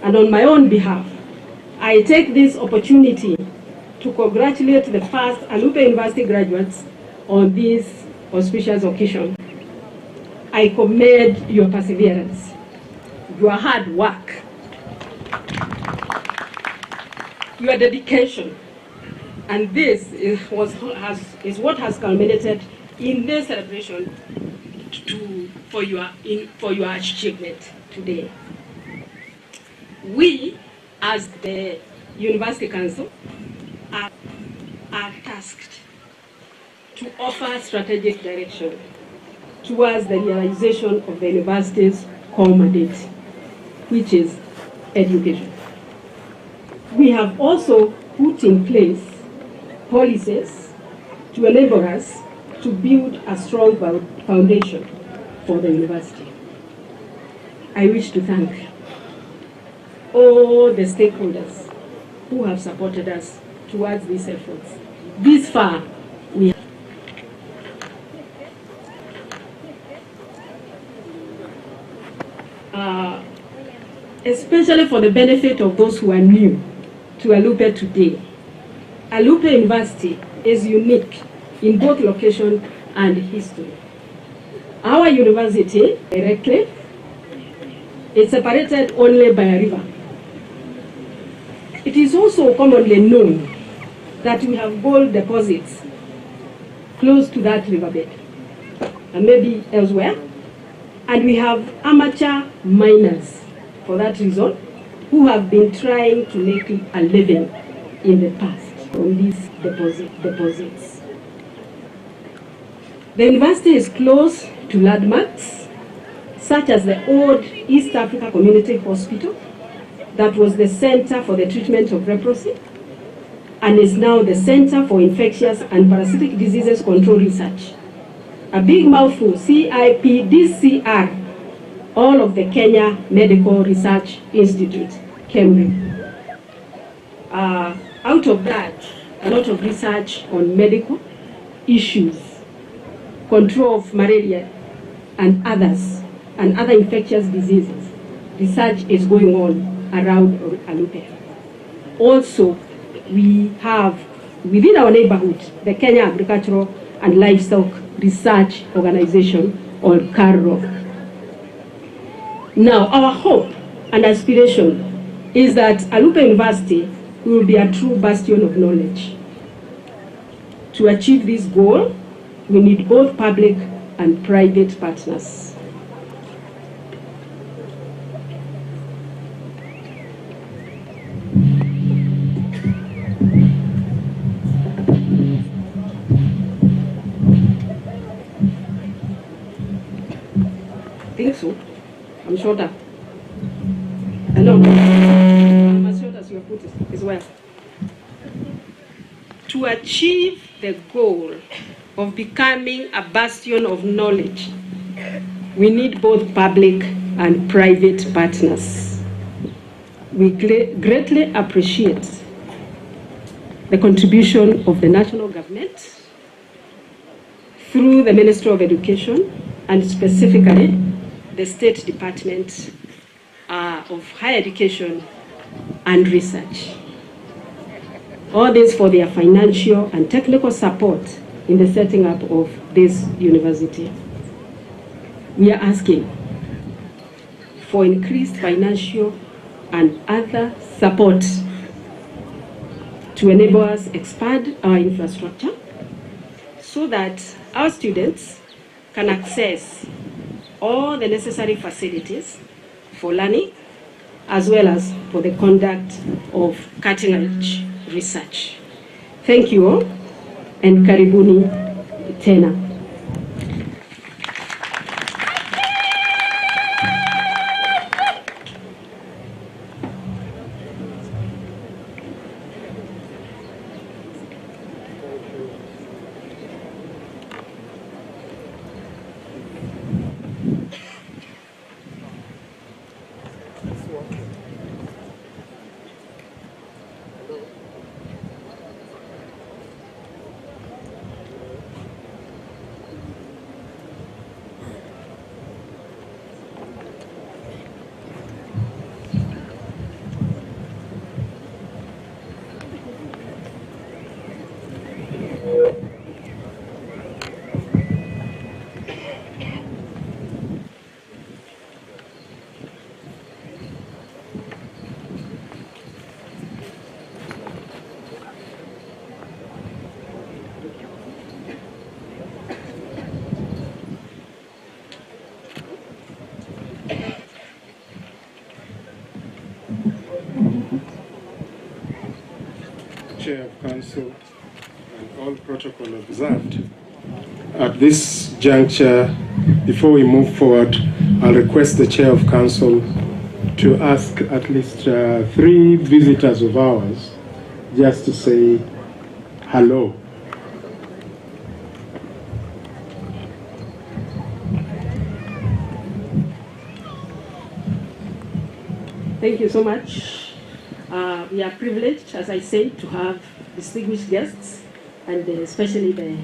and on my own behalf, I take this opportunity to congratulate the first Alupe University graduates on this auspicious occasion. I commend your perseverance, your hard work, your dedication, and this is what has culminated in this celebration for your achievement today. We, as the University Council, are tasked to offer strategic direction towards the realization of the university's core mandate, which is education. We have also put in place policies to enable us to build a strong foundation for the university. I wish to thank all the stakeholders who have supported us towards these efforts. This far, we have especially for the benefit of those who are new to Alupe today. Alupe University is unique in both location and history. Our university, directly, is separated only by a river. It is also commonly known that we have gold deposits close to that riverbed. and maybe elsewhere. And we have amateur miners, for that reason, who have been trying to make a living in the past from these deposits. The university is close to landmarks, such as the old East Africa Community Hospital, that was the center for the treatment of leprosy, and is now the Center for Infectious and Parasitic Diseases Control Research. A big mouthful, CIPDCR, all of the Kenya Medical Research Institute, Cambridge. Out of that, a lot of research on medical issues, control of malaria and others, and other infectious diseases. Research is going on around Alupe. Also, we have within our neighborhood the Kenya Agricultural and Livestock Research Organization, or KARO. Now, our hope and aspiration is that Alupe University will be a true bastion of knowledge. To achieve this goal, we need both public and private partners. I think so. I'm shorter. No, I'm as short as you have put it as well. To achieve the goal of becoming a bastion of knowledge, we need both public and private partners. We greatly appreciate the contribution of the national government through the Ministry of Education, and specifically the State Department of Higher Education and Research. All this for their financial and technical support in the setting up of this university. We are asking for increased financial and other support to enable us expand our infrastructure so that our students can access all the necessary facilities for learning, as well as for the conduct of cutting-edge research. Thank you all, and karibuni tena. Chair of Council and all protocol observed. At this juncture, before we move forward, I'll request the Chair of Council to ask at least 3 visitors of ours just to say hello. Thank you so much. We are privileged, as I say, to have distinguished guests, and especially the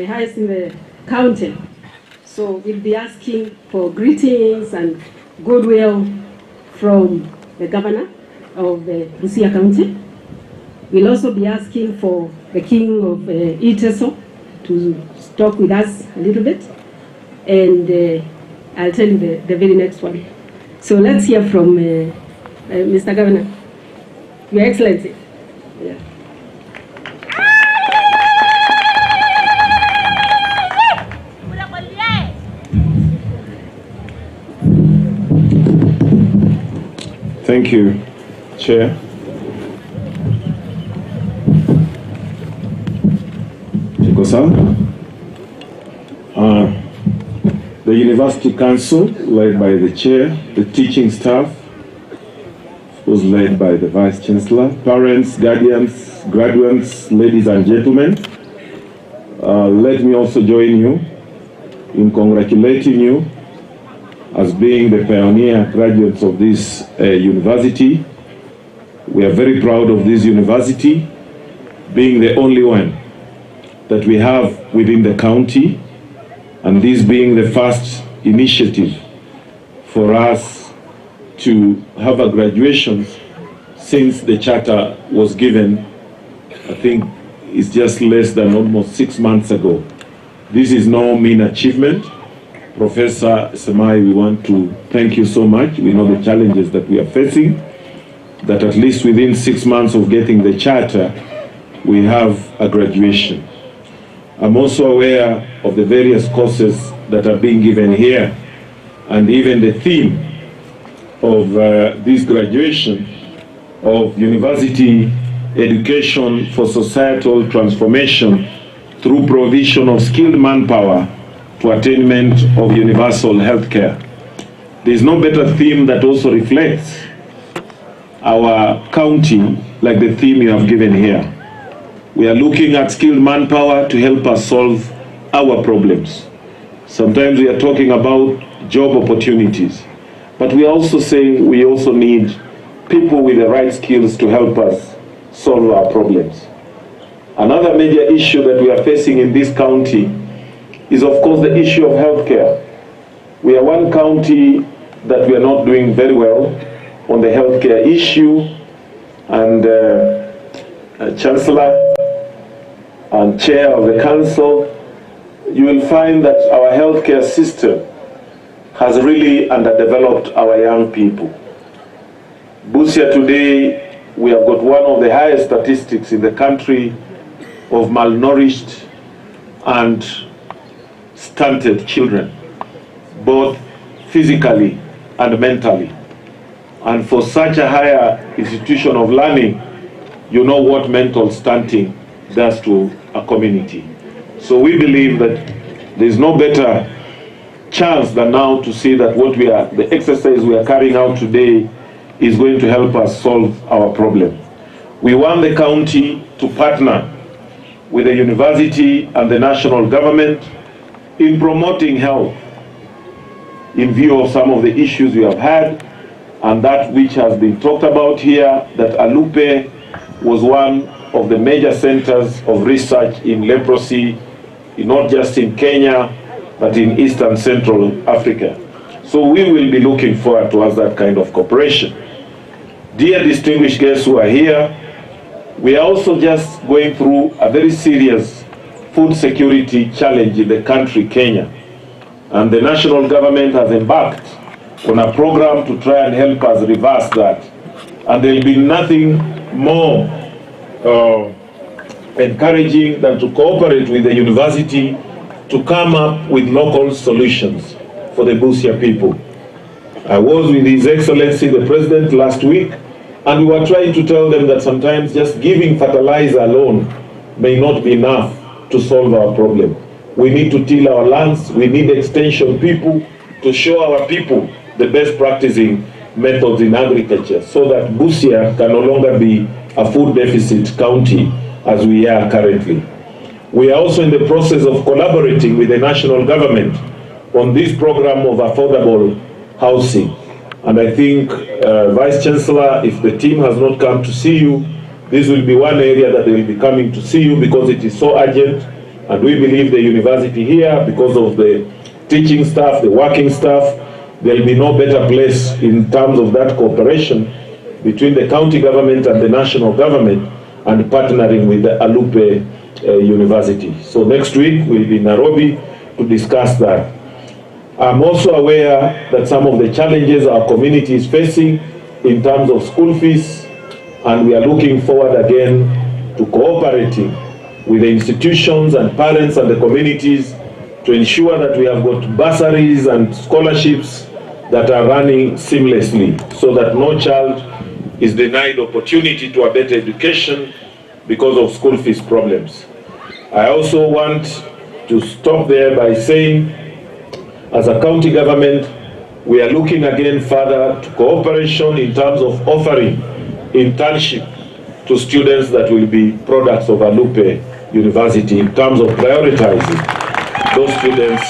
highest in the county. So we'll be asking for greetings and goodwill from the governor of the Busia County. We'll also be asking for the king of Iteso to talk with us a little bit, and I'll tell you the very next one. So let's hear from Mr. Governor, Your Excellency. Yeah. Thank you, Chair. The University Council, led by the Chair, the teaching staff, was led by the Vice Chancellor, parents, guardians, graduates, ladies and gentlemen. Let me also join you in congratulating you as being the pioneer graduates of this university. We are very proud of this university, being the only one that we have within the county, and this being the first initiative for us to have a graduation since the charter was given. I think it's just less than almost 6 months ago. This is no mean achievement. Professor Samai, we want to thank you so much. We know the challenges that we are facing, that at least within 6 months of getting the charter, we have a graduation. I'm also aware of the various courses that are being given here, and even the theme of this graduation of university education for societal transformation through provision of skilled manpower to attainment of universal health care. There is no better theme that also reflects our county like the theme you have given here. We are looking at skilled manpower to help us solve our problems. Sometimes we are talking about job opportunities, but we are also saying we also need people with the right skills to help us solve our problems. Another major issue that we are facing in this county is, of course, the issue of healthcare. We are one county that we are not doing very well on the healthcare issue, and Chancellor and Chair of the Council, you will find that our healthcare system has really underdeveloped our young people. Busia today, we have got one of the highest statistics in the country of malnourished and stunted children, both physically and mentally. And for such a higher institution of learning, you know what mental stunting does to a community. So we believe that there is no better chance than now to see that the exercise we are carrying out today is going to help us solve our problem. We want the county to partner with the university and the national government in promoting health in view of some of the issues we have had, and that which has been talked about here, that Alupe was one of the major centers of research in leprosy, not just in Kenya, but in East and Central Africa. So we will be looking forward towards that kind of cooperation. Dear distinguished guests who are here, we are also just going through a very serious food security challenge in the country, Kenya. And the national government has embarked on a program to try and help us reverse that. And there will be nothing more encouraging than to cooperate with the university to come up with local solutions for the Busia people. I was with His Excellency the President last week, and we were trying to tell them that sometimes just giving fertilizer alone may not be enough to solve our problem. We need to till our lands, we need extension people to show our people the best practicing methods in agriculture so that Busia can no longer be a food deficit county as we are currently. We are also in the process of collaborating with the national government on this program of affordable housing. And I think, Vice Chancellor, if the team has not come to see you, this will be one area that they will be coming to see you because it is so urgent. And we believe the university here, because of the teaching staff, the working staff, there will be no better place in terms of that cooperation between the county government and the national government and partnering with the Alupe University. So next week we'll be in Nairobi to discuss that. I'm also aware that some of the challenges our community is facing in terms of school fees, and we are looking forward again to cooperating with the institutions and parents and the communities to ensure that we have got bursaries and scholarships that are running seamlessly so that no child is denied opportunity to a better education because of school fees problems. I also want to stop there by saying, as a county government, we are looking again further to cooperation in terms of offering internship to students that will be products of Alupe University, in terms of prioritizing those students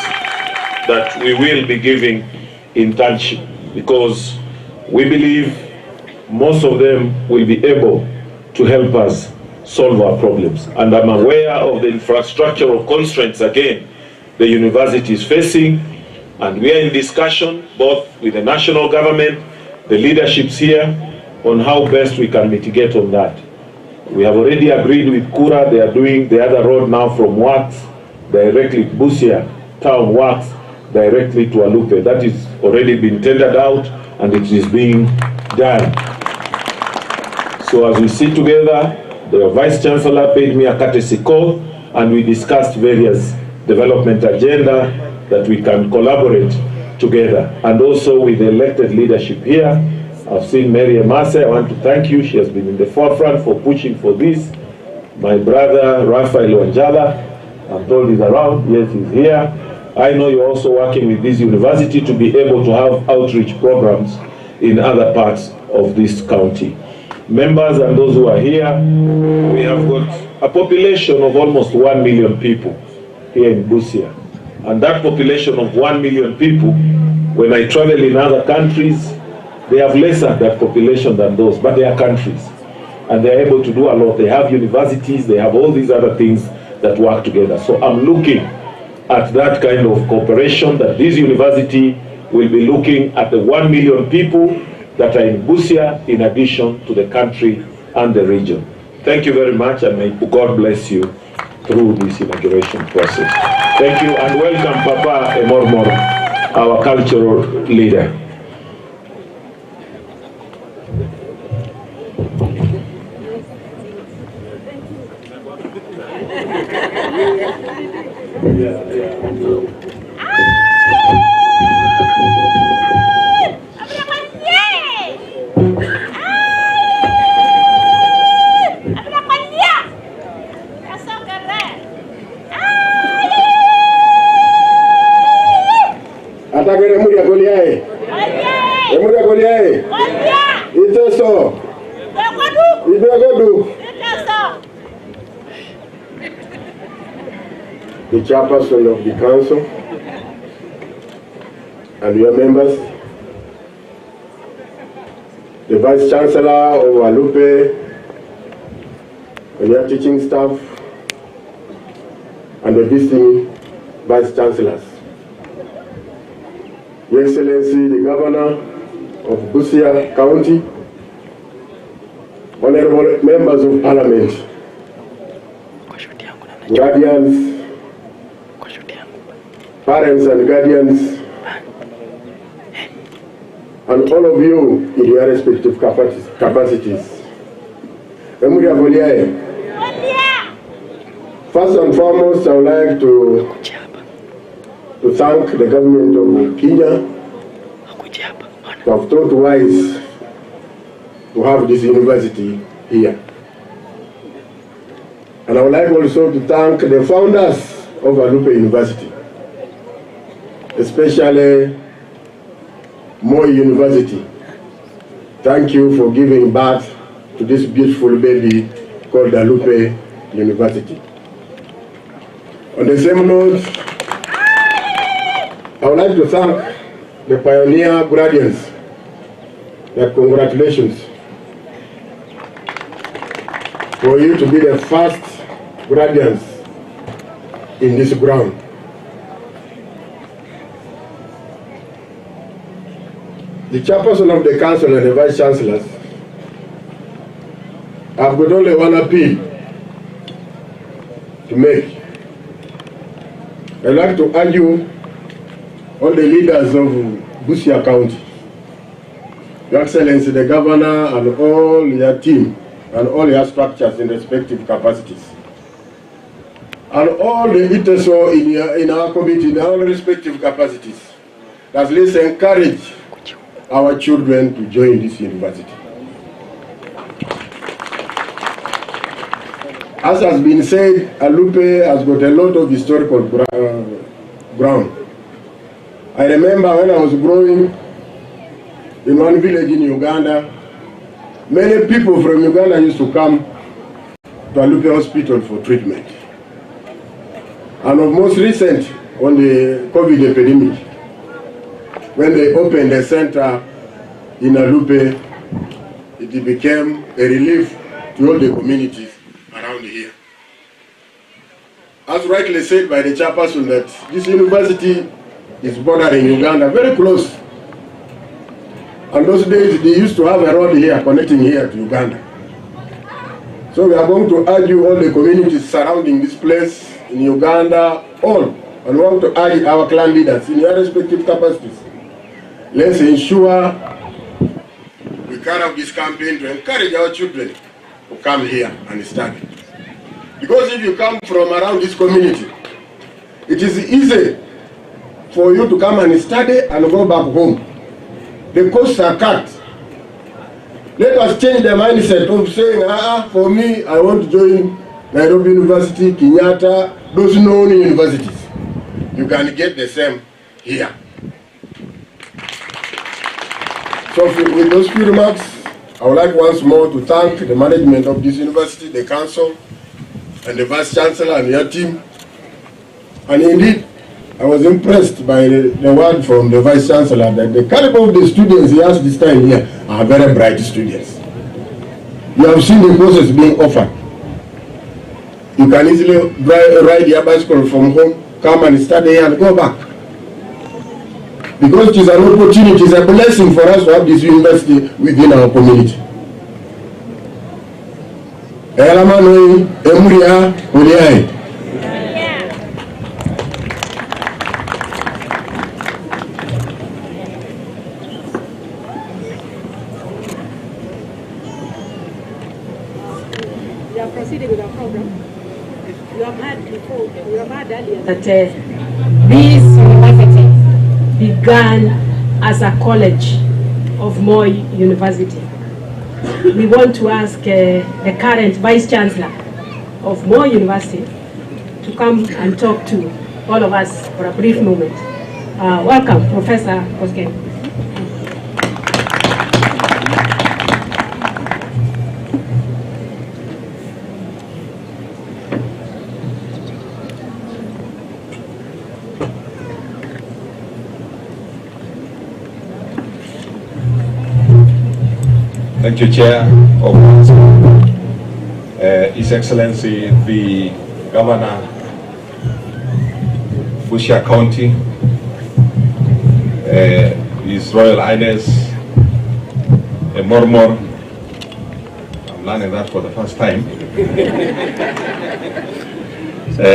that we will be giving internship, because we believe most of them will be able to help us solve our problems. And I'm aware of the infrastructural constraints again the university is facing, and we are in discussion both with the national government, the leaderships here, on how best we can mitigate on that. We have already agreed with Kura. They are doing the other road now from Wax directly to Busia town, Wax directly to Alupe. That is already been tendered out and it is being done. So as we sit together, the Vice Chancellor paid me a courtesy call and we discussed various development agenda that we can collaborate together. And also with the elected leadership here, I've seen Mary Emase. I want to thank you. She has been in the forefront for pushing for this. My brother Raphael Wanjala, I'm told he's around. Yes, he's here. I know you're also working with this university to be able to have outreach programs in other parts of this county. Members and those who are here, we have got a population of almost 1 million people here in Busia. And that population of 1 million people, when I travel in other countries, they have lesser that population than those, but they are countries. And they are able to do a lot. They have universities, they have all these other things that work together. So I'm looking at that kind of cooperation, that this university will be looking at the 1 million people that are in Busia, in addition to the country and the region. Thank you very much, and may God bless you through this inauguration process. Thank you, and welcome Papa Emormor, our cultural leader. The chairperson of the council and your members, the Vice Chancellor of Alupe and your teaching staff, and the visiting Vice Chancellors. Your Excellency, the Governor of Busia County, honorable members of Parliament, guardians, parents and guardians, and all of you in your respective capacities. First and foremost, I would like to thank the government of Kenya to have thought wise to have this university here. And I would like also to thank the founders of Alupe University, especially Moi University. Thank you for giving birth to this beautiful baby called Alupe University. On the same note, I would like to thank the pioneer graduates. Congratulations for you to be the first graduates in this ground. The chairperson of the council and the vice chancellors have got only one appeal to make. I'd like to urge all the leaders of Busia County, Your Excellency, the Governor, and all your team, and all your structures in respective capacities, and all the ITSO in our committee in our respective capacities, that let's encourage our children to join this university. As has been said, Alupe has got a lot of historical ground. I remember when I was growing in one village in Uganda, many people from Uganda used to come to Alupe Hospital for treatment. And of most recent, on the COVID epidemic, when they opened a center in Alupe, it became a relief to all the communities around here. As rightly said by the chairperson, that this university is bordering Uganda, very close. And those days they used to have a road here connecting here to Uganda. So we are going to urge all the communities surrounding this place in Uganda, all, and we want to urge our clan leaders in their respective capacities. Let's ensure we carry out this campaign to encourage our children to come here and study. Because if you come from around this community, it is easy for you to come and study and go back home. The costs are cut. Let us change the mindset of saying, for me, I want to join Nairobi University, Kenyatta, those known universities. You can get the same here. So with those few remarks, I would like once more to thank the management of this university, the council, and the Vice Chancellor and your team. And indeed, I was impressed by the word from the Vice Chancellor that the caliber of the students he has this time here are very bright students. You have seen the courses being offered. You can easily ride your bicycle from home, come and study here and go back. Because it is an opportunity, it is a blessing for us to have this university within our community. We are proceeding with our program. You have heard before, you have heard earlier that this university began as a college of Moi University. We want to ask the current Vice Chancellor of Moi University to come and talk to all of us for a brief moment. Welcome, Professor Osken. Thank you, Chair of His Excellency, the Governor, Busia County, His Royal Highness, Mormor, I'm learning that for the first time,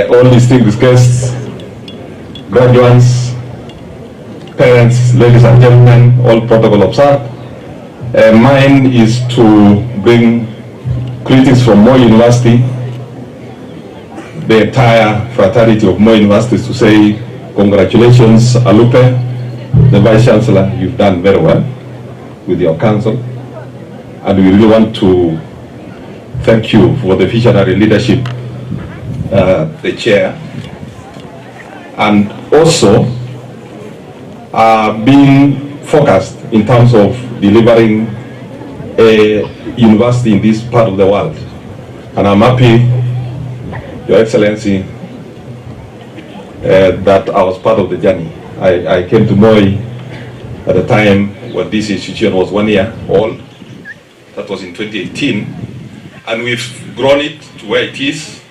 all distinguished guests, graduates, parents, ladies and gentlemen, all protocol observed. Mine is to bring greetings from Moi University, the entire fraternity of Moi University, to say congratulations, Alupe, the Vice Chancellor. You've done very well with your council, and we really want to thank you for the visionary leadership, the chair, and also being focused in terms of delivering a university in this part of the world. And I'm happy, Your Excellency, that I was part of the journey. I came to Moi at a time when this institution was 1 year old. That was in 2018. And we've grown it to where it is.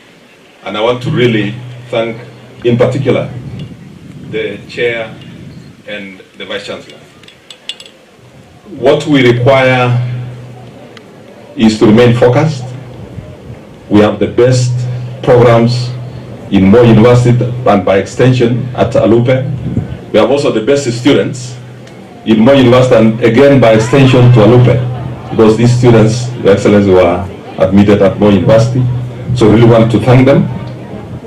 And I want to really thank, in particular, the Chair and the Vice Chancellor. What we require is to remain focused. We have the best programs in Moi University and by extension at Alupe. We have also the best students in Moi University and again by extension to Alupe, because these students, Your Excellency, were admitted at Moi University. So we really want to thank them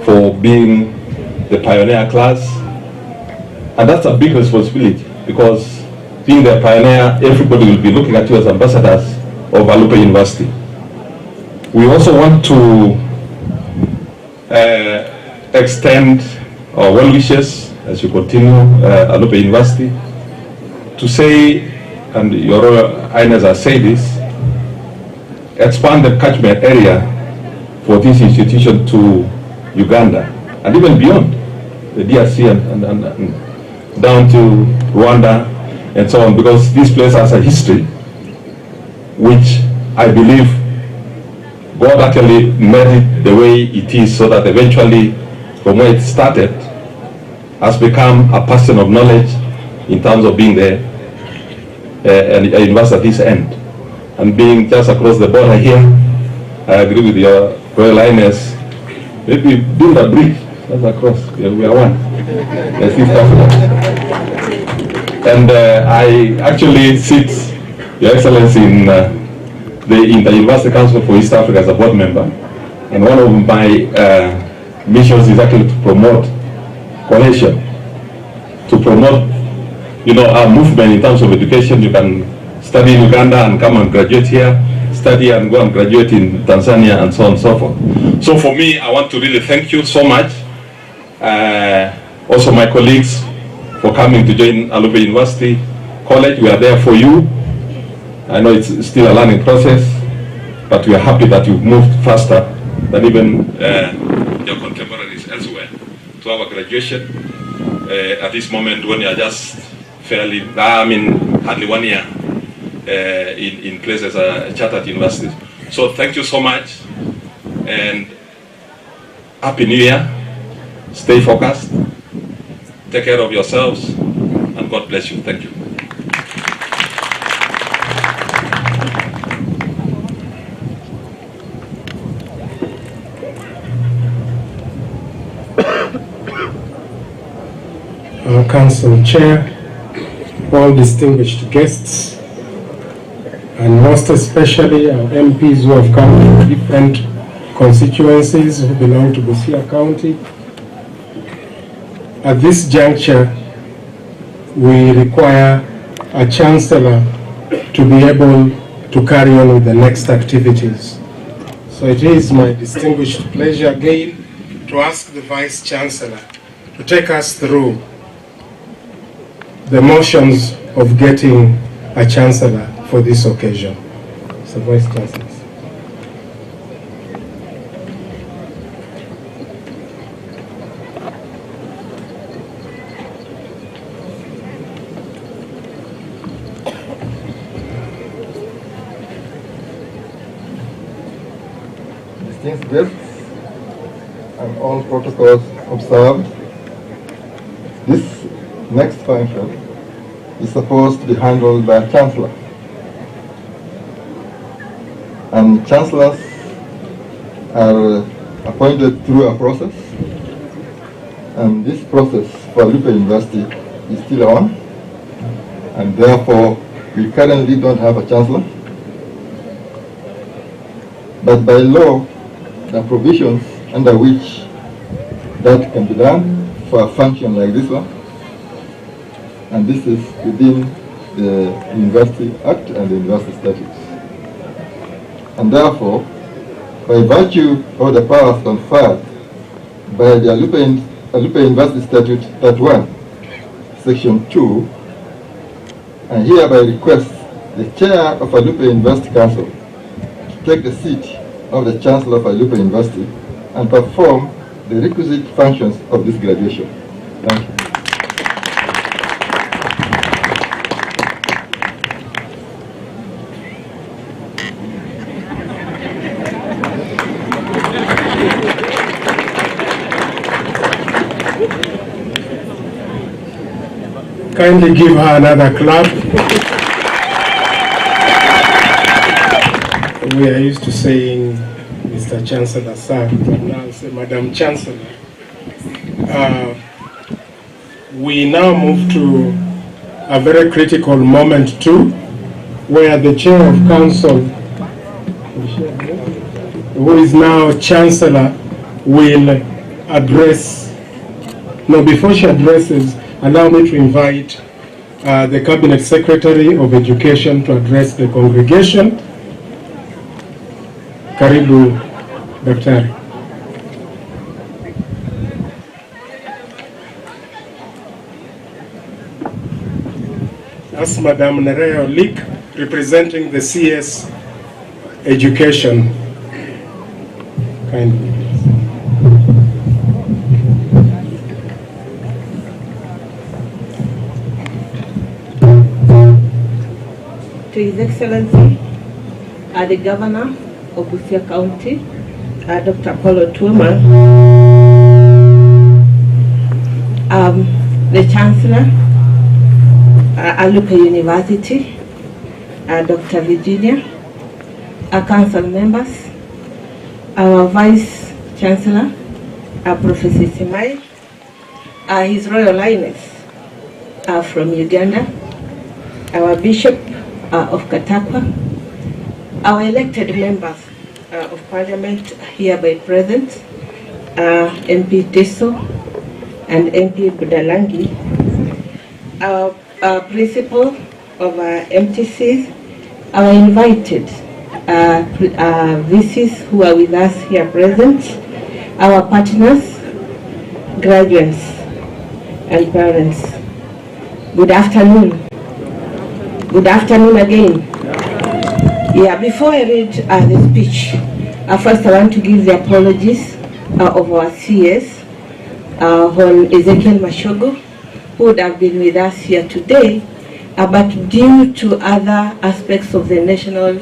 for being the pioneer class. And that's a big responsibility, because being the pioneer, everybody will be looking at you as ambassadors of Alupe University. We also want to extend our well wishes as you continue Alupe University to say, and Your Royal Highness has said this, expand the catchment area for this institution to Uganda and even beyond the DRC and down to Rwanda and so on, because this place has a history which I believe God actually made it the way it is, so that eventually from where it started has become a person of knowledge in terms of being there a university at this end. And being just across the border here, I agree with Your Royal Highness. Maybe build a bridge, that's across, we are one. East Africa. And I actually sit, Your Excellency, in the University Council for East Africa as a board member. And one of my missions is actually to promote cohesion, to promote, our movement in terms of education. You can study in Uganda and come and graduate here, study and go and graduate in Tanzania, and so on and so forth. So for me, I want to really thank you so much. Also my colleagues for coming to join Alupe University College. We are there for you. I know it's still a learning process, but we are happy that you've moved faster than even your contemporaries elsewhere to our graduation at this moment when you are just hardly 1 year in places chartered universities. So thank you so much, and Happy New Year. Stay focused, take care of yourselves, and God bless you. Thank you. Our Council Chair, all distinguished guests, and most especially our MPs who have come from different constituencies who belong to Busia County. At this juncture, we require a Chancellor to be able to carry on with the next activities. So it is my distinguished pleasure again to ask the Vice Chancellor to take us through the motions of getting a Chancellor for this occasion. So, Vice Chancellor. Distinguished guests and all protocols observed, this next function is supposed to be handled by a Chancellor. And Chancellors are appointed through a process, and this process for Alupe University is still on, and therefore we currently don't have a Chancellor. But by law, there are provisions under which that can be done for a function like this one. And this is within the University Act and the University Statutes. And therefore, by virtue of the powers conferred by the Alupe University Statute, Part 1, Section 2, I hereby request the Chair of Alupe University Council to take the seat of the Chancellor of Alupe University and perform the requisite functions of this graduation. Thank you. Kindly give her another clap. We are used to saying Mr. Chancellor, sir, but now I'll say Madam Chancellor. We now move to a very critical moment too, where the Chair of Council, who is now Chancellor, will address. No, before she addresses, allow me to invite the Cabinet Secretary of Education to address the congregation. Karibu, Daktari. That's Madam Nerea Olik, representing the CS Education. Kindly. To His Excellency, the Governor of Busia County, Dr. Apollo Tuoma, the Chancellor, Alupe University, Dr. Virginia, our council members, our Vice Chancellor, Professor Simai, His Royal Highness from Uganda, our Bishop of Katakwa, our elected members of Parliament hereby present, MP Teso and MP Budalangi, our principal of our MTCs, our invited VCs who are with us here present, our partners, graduates and parents. Good afternoon. Good afternoon again. Yeah, before I read the speech, first I want to give the apologies of our CS, Hon Ezekiel Mashogo, who would have been with us here today, but due to other aspects of the national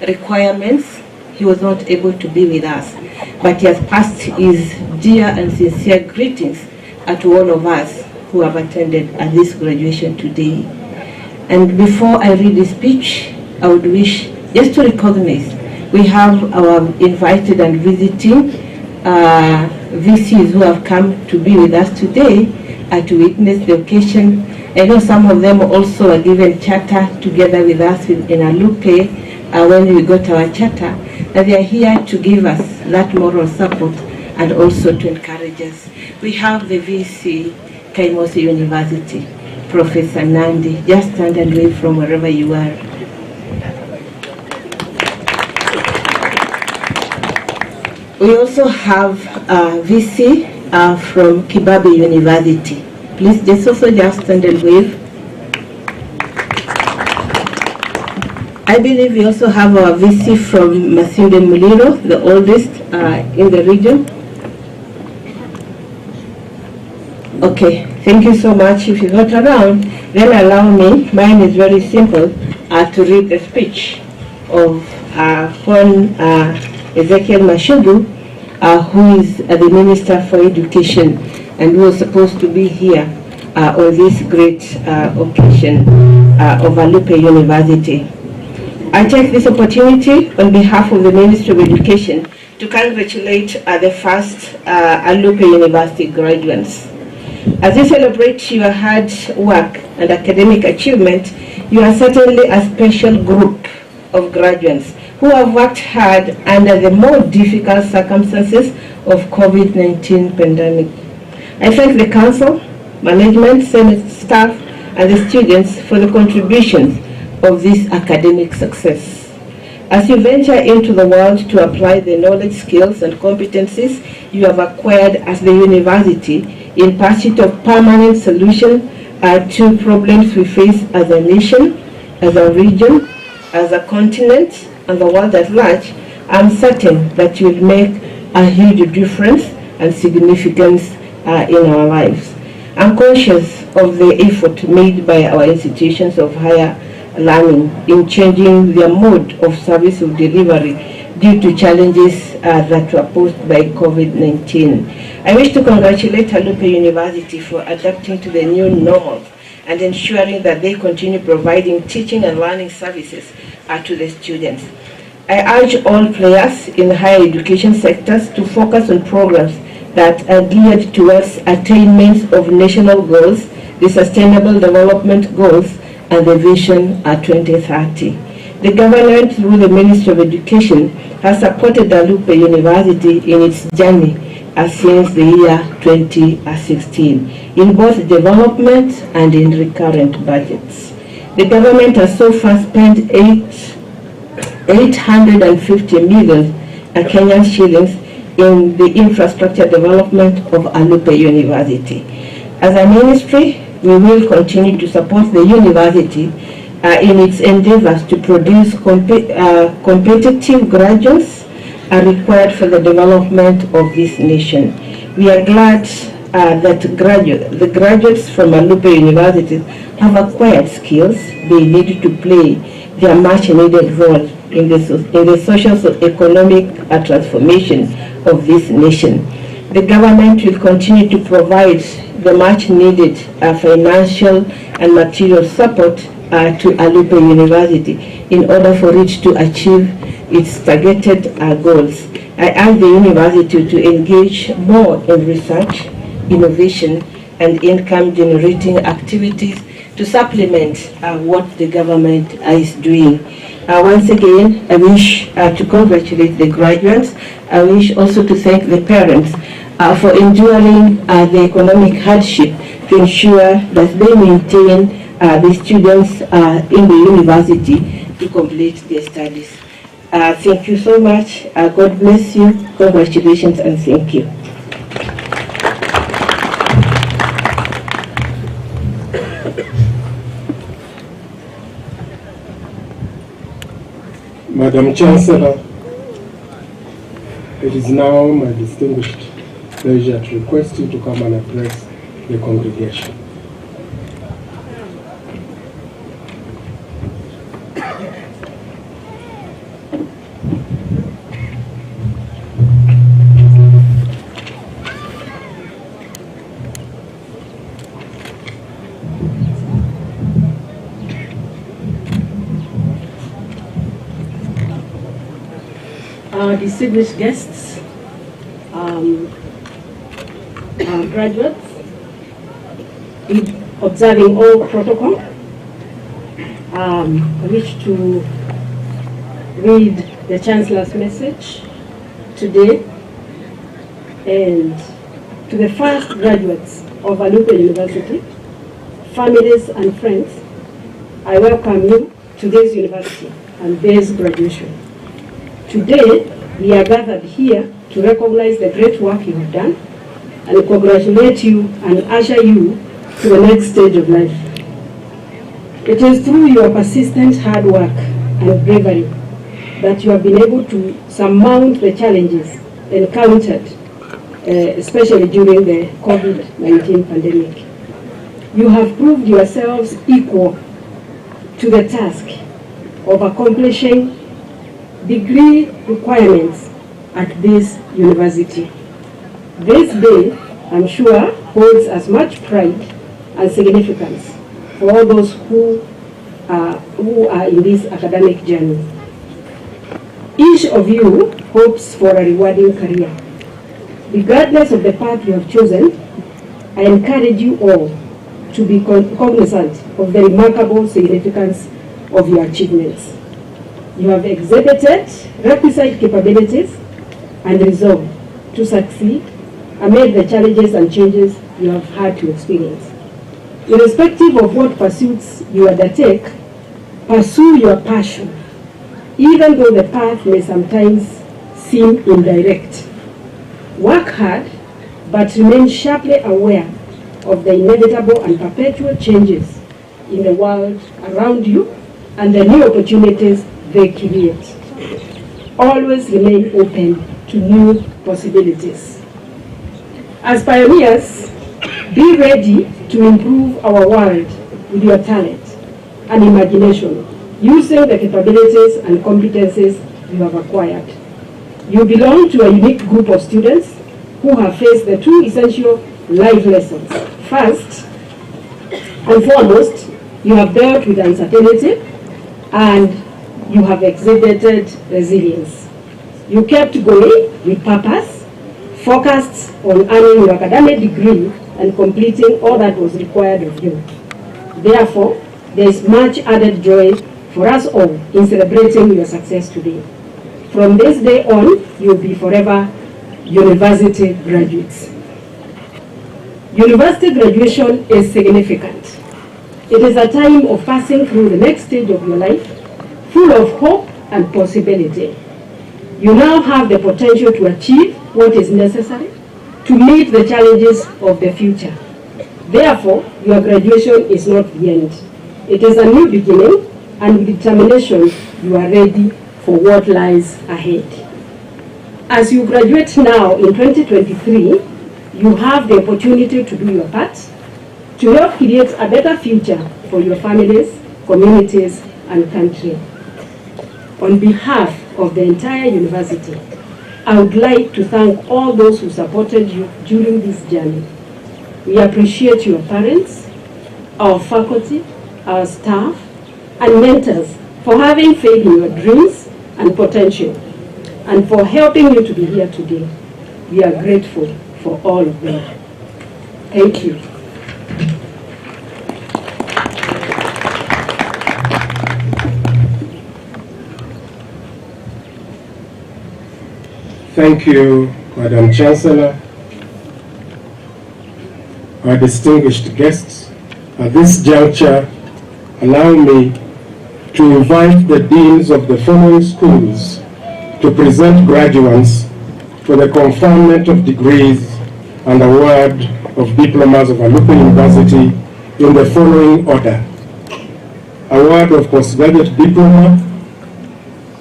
requirements, he was not able to be with us. But he has passed his dear and sincere greetings to all of us who have attended this graduation today. And before I read the speech, I would wish just to recognize we have our invited and visiting VCs who have come to be with us today to witness the occasion. I know some of them also are given charter together with us in Alupe when we got our charter, that they are here to give us that moral support and also to encourage us. We have the VC, Kaimosi University, Professor Nandi. Just stand and wave from wherever you are. We also have VC from Kibabe University. Please just also just stand and wave. I believe we also have our VC from Masinde Muliro, the oldest in the region. Okay, thank you so much. If you're not around, then allow me, mine is very simple, to read the speech of Hon Ezekiel Mashugu, who is the Minister for Education and who was supposed to be here on this great occasion of Alupe University. I take this opportunity on behalf of the Ministry of Education to congratulate the first Alupe University graduates. As you celebrate your hard work and academic achievement, you are certainly a special group of graduates who have worked hard under the more difficult circumstances of COVID-19 pandemic. I thank the Council, Management, Senate staff, and the students for the contributions of this academic success. As you venture into the world to apply the knowledge, skills, and competencies you have acquired at the university in pursuit of permanent solution to problems we face as a nation, as a region, as a continent, and the world at large, I'm certain that you will make a huge difference and significance in our lives. I'm conscious of the effort made by our institutions of higher learning in changing their mode of service of delivery due to challenges that were posed by COVID-19. I wish to congratulate Alupe University for adapting to the new normal and ensuring that they continue providing teaching and learning services to the students. I urge all players in the higher education sectors to focus on programs that are geared towards attainment of national goals, the Sustainable Development Goals, and the Vision 2030. The government, through the Ministry of Education, has supported Alupe University in its journey since the year 2016 in both development and in recurrent budgets. The government has so far spent 850 million Kenyan shillings in the infrastructure development of Alupe University. As a ministry, we will continue to support the university in its endeavors to produce competitive graduates required for the development of this nation. We are glad that the graduates from Alupe University have acquired skills they need to play their much needed role in the socio-economic transformation of this nation. The government will continue to provide the much needed financial and material support to Alupe University in order for it to achieve its targeted goals. I urge the university to engage more in research, innovation, and income-generating activities to supplement what the government is doing. Once again, I wish to congratulate the graduates. I wish also to thank the parents for enduring the economic hardship to ensure that they maintain the students in the university to complete their studies. Thank you so much. God bless you. Congratulations and thank you. Madam Chancellor, it is now my distinguished pleasure to request you to come and address the congregation. Distinguished guests, graduates, observing all protocol, I wish to read the Chancellor's message today. And to the first graduates of Alupe University, families and friends, I welcome you to this university and this graduation. Today, we are gathered here to recognize the great work you have done and congratulate you and usher you to the next stage of life. It is through your persistent hard work and bravery that you have been able to surmount the challenges encountered, especially during the COVID-19 pandemic. You have proved yourselves equal to the task of accomplishing degree requirements at this university. This day, I'm sure, holds as much pride and significance for all those who are in this academic journey. Each of you hopes for a rewarding career. Regardless of the path you have chosen, I encourage you all to be cognizant of the remarkable significance of your achievements. You have exhibited requisite capabilities and resolve to succeed amid the challenges and changes you have had to experience. Irrespective of what pursuits you undertake, pursue your passion, even though the path may sometimes seem indirect. Work hard, but remain sharply aware of the inevitable and perpetual changes in the world around you and the new opportunities they create. Always remain open to new possibilities. As pioneers, be ready to improve our world with your talent and imagination, using the capabilities and competencies you have acquired. You belong to a unique group of students who have faced the two essential life lessons. First and foremost, you have dealt with uncertainty and you have exhibited resilience. You kept going with purpose, focused on earning your academic degree and completing all that was required of you. Therefore, there is much added joy for us all in celebrating your success today. From this day on, you'll be forever university graduates. University graduation is significant. It is a time of passing through the next stage of your life, full of hope and possibility. You now have the potential to achieve what is necessary to meet the challenges of the future. Therefore, your graduation is not the end. It is a new beginning, and with determination, you are ready for what lies ahead. As you graduate now in 2023, you have the opportunity to do your part to help create a better future for your families, communities, and country. On behalf of the entire university, I would like to thank all those who supported you during this journey. We appreciate your parents, our faculty, our staff, and mentors for having faith in your dreams and potential, and for helping you to be here today. We are grateful for all of them. Thank you. Thank you, Madam Chancellor, our distinguished guests. At this juncture, allow me to invite the deans of the following schools to present graduates for the conferment of degrees and award of diplomas of Alupe University in the following order. Award of postgraduate diploma,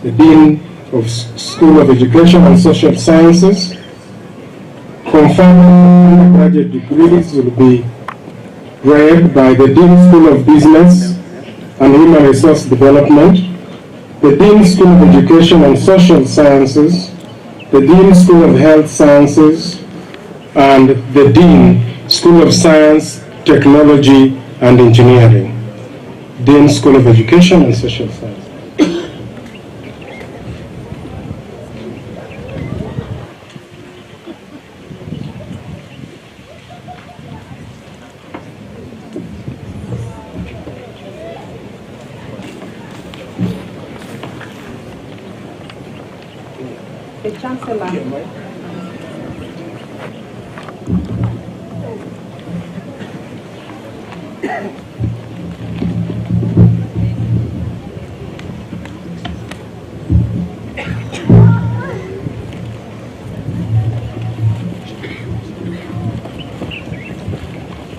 the Dean of School of Education and Social Sciences. Conferment graduate degrees will be read by the Dean School of Business and Human Resource Development, the Dean School of Education and Social Sciences, the Dean School of Health Sciences, and the Dean School of Science, Technology, and Engineering. Dean School of Education and Social Sciences. The Chancellor.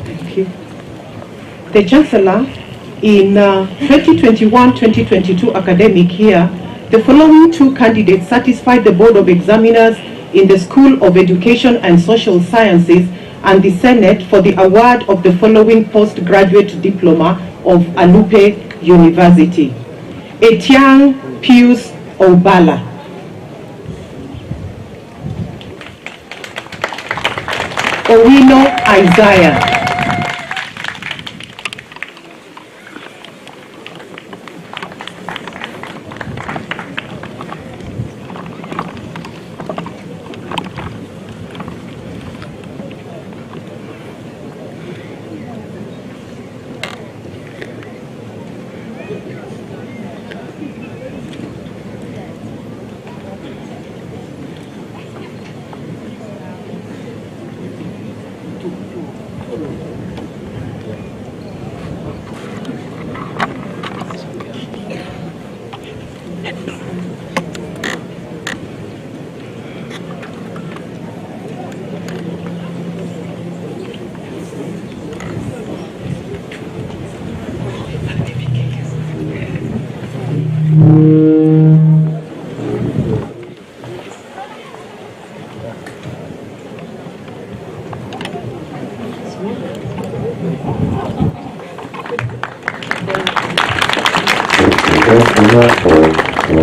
Thank you. The Chancellor, in 2021-2022 academic year, the following two candidates satisfied the Board of Examiners in the School of Education and Social Sciences and the Senate for the award of the following postgraduate diploma of Alupe University. Etiang Pius Obala. Owino Isaiah.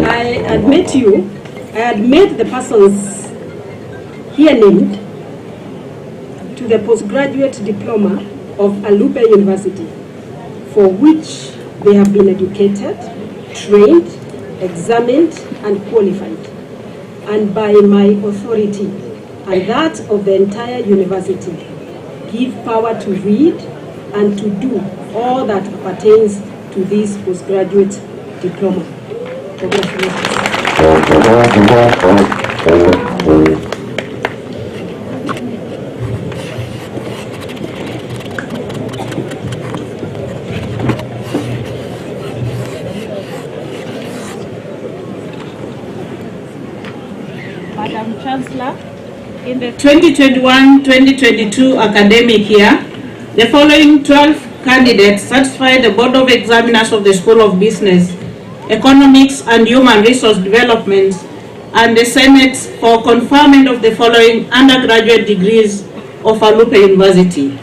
I admit the persons here named to the postgraduate diploma of Alupe University, for which they have been educated, trained, examined, and qualified, and by my authority and that of the entire university, give power to read and to do all that pertains to this postgraduate diploma. Congratulations. Chancellor. In the 2021-2022 academic year, the following 12 candidates satisfy the Board of Examiners of the School of Business, Economics and Human Resource Development and the Senate for conferment of the following undergraduate degrees of Alupe University.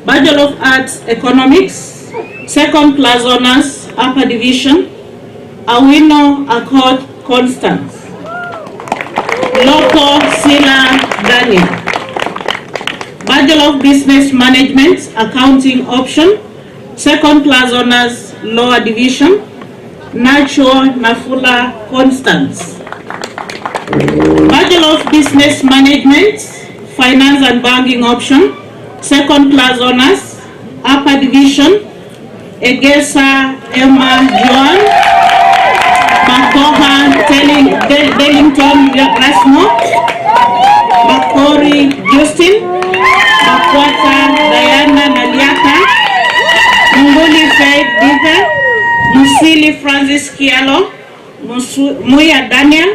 Bachelor of Arts Economics, second class honors, upper division, Awino Accord Constance, Loco Sila Daniel. Bachelor of Business Management, accounting option, second class honors, lower division, Nacho Nafula Constance. Bachelor of Business Management, finance and banking option, second class honors, upper division, Egesa Emma Joan, Makoha Dellington Rasmo, Makori Justin, Makwata Diana Naliaka, Munguli Faith Diva, Musili Francis Kialo, Muya Daniel,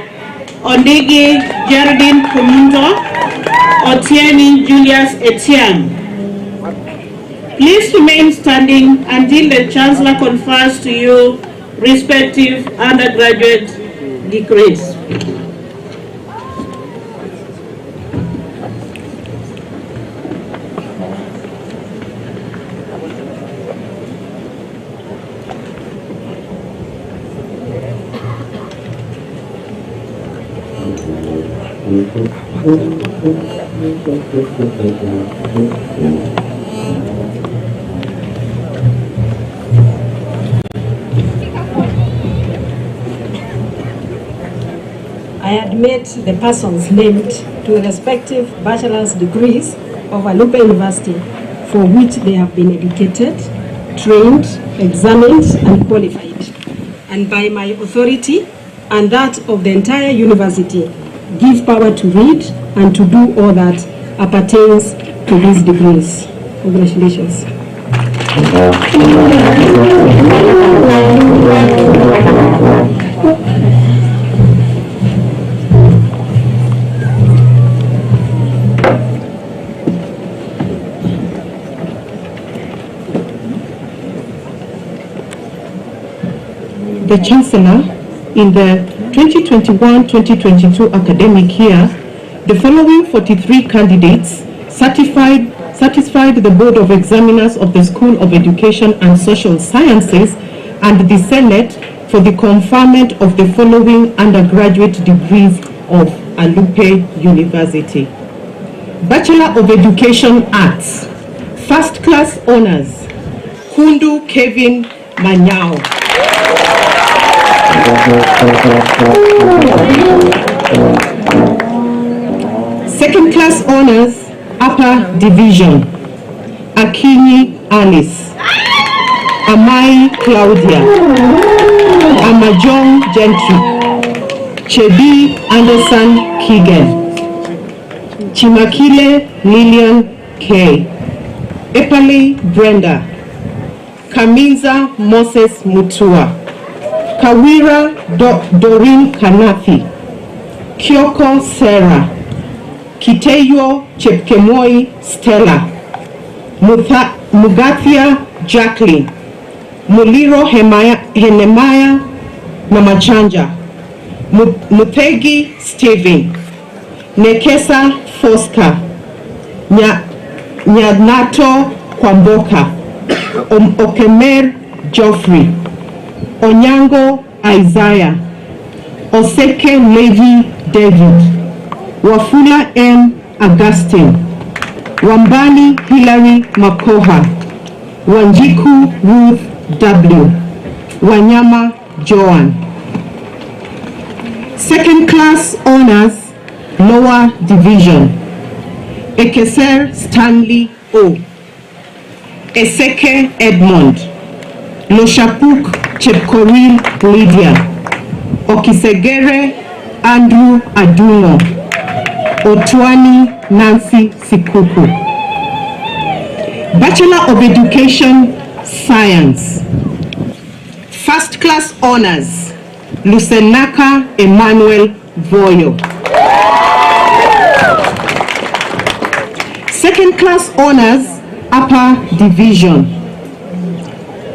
Ondigi Geraldine Kumundo, Otieni Julius Etienne. Please remain standing until the Chancellor confers to you respective undergraduate degrees. I admit the persons named to the respective bachelor's degrees of Alupe University for which they have been educated, trained, examined, and qualified. And by my authority and that of the entire university, give power to read and to do all that appertains to these degrees. Congratulations. The Chancellor, in the 2021-2022 academic year, the following 43 candidates satisfied the Board of Examiners of the School of Education and Social Sciences and the Senate for the conferment of the following undergraduate degrees of Alupe University. Bachelor of Education Arts, First Class Honors, Kundu Kevin Manyao. Second Class Honors, Upper Division, Akinyi Alice, Amai Claudia, Amajong Gentry, Chebi Anderson Keegan, Chimakile Lillian K, Epale Brenda, Kaminza Moses Mutua, Kawira Doreen Kanafi, Kyoko Sarah, Kiteyo Chepkemoi Stella, Mugathia Jacqueline, Muliro Henemaya Namachanja, Mutegi Stephen, Nekesa Foska, Nyadnato Kwamboka, Okemer Geoffrey, Onyango Isaiah, Oseke Levi David, Wafula M. Augustine, Wambani Hilary Makoha, Wanjiku Ruth W., Wanyama Joan. Second Class Honors, Lower Division, Ekeser Stanley O, Eseke Edmond, Loshapuk Chepkoril Lydia, Okisegere Andrew Aduno, Otwani Nancy Sikuku. Bachelor of Education Science, First Class Honors, Lusenaka Emmanuel Voyo. Second class honors, upper division.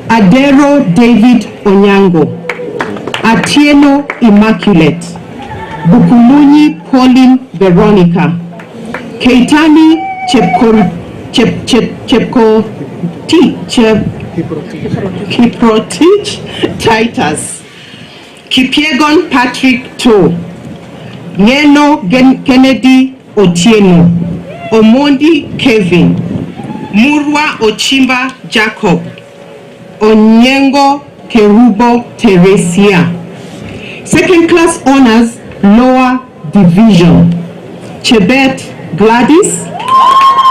Adero David Onyango, Atieno Immaculate, Bukulunyi Pauline Veronica, Keitani Kiprotich Titus, Kipiegon Patrick To, Yeno Kennedy Otieno, Omondi Kevin, Murwa Ochimba Jacob, Onyengo Kerubo Teresia. Second class honors, lower division. Chebet Gladys,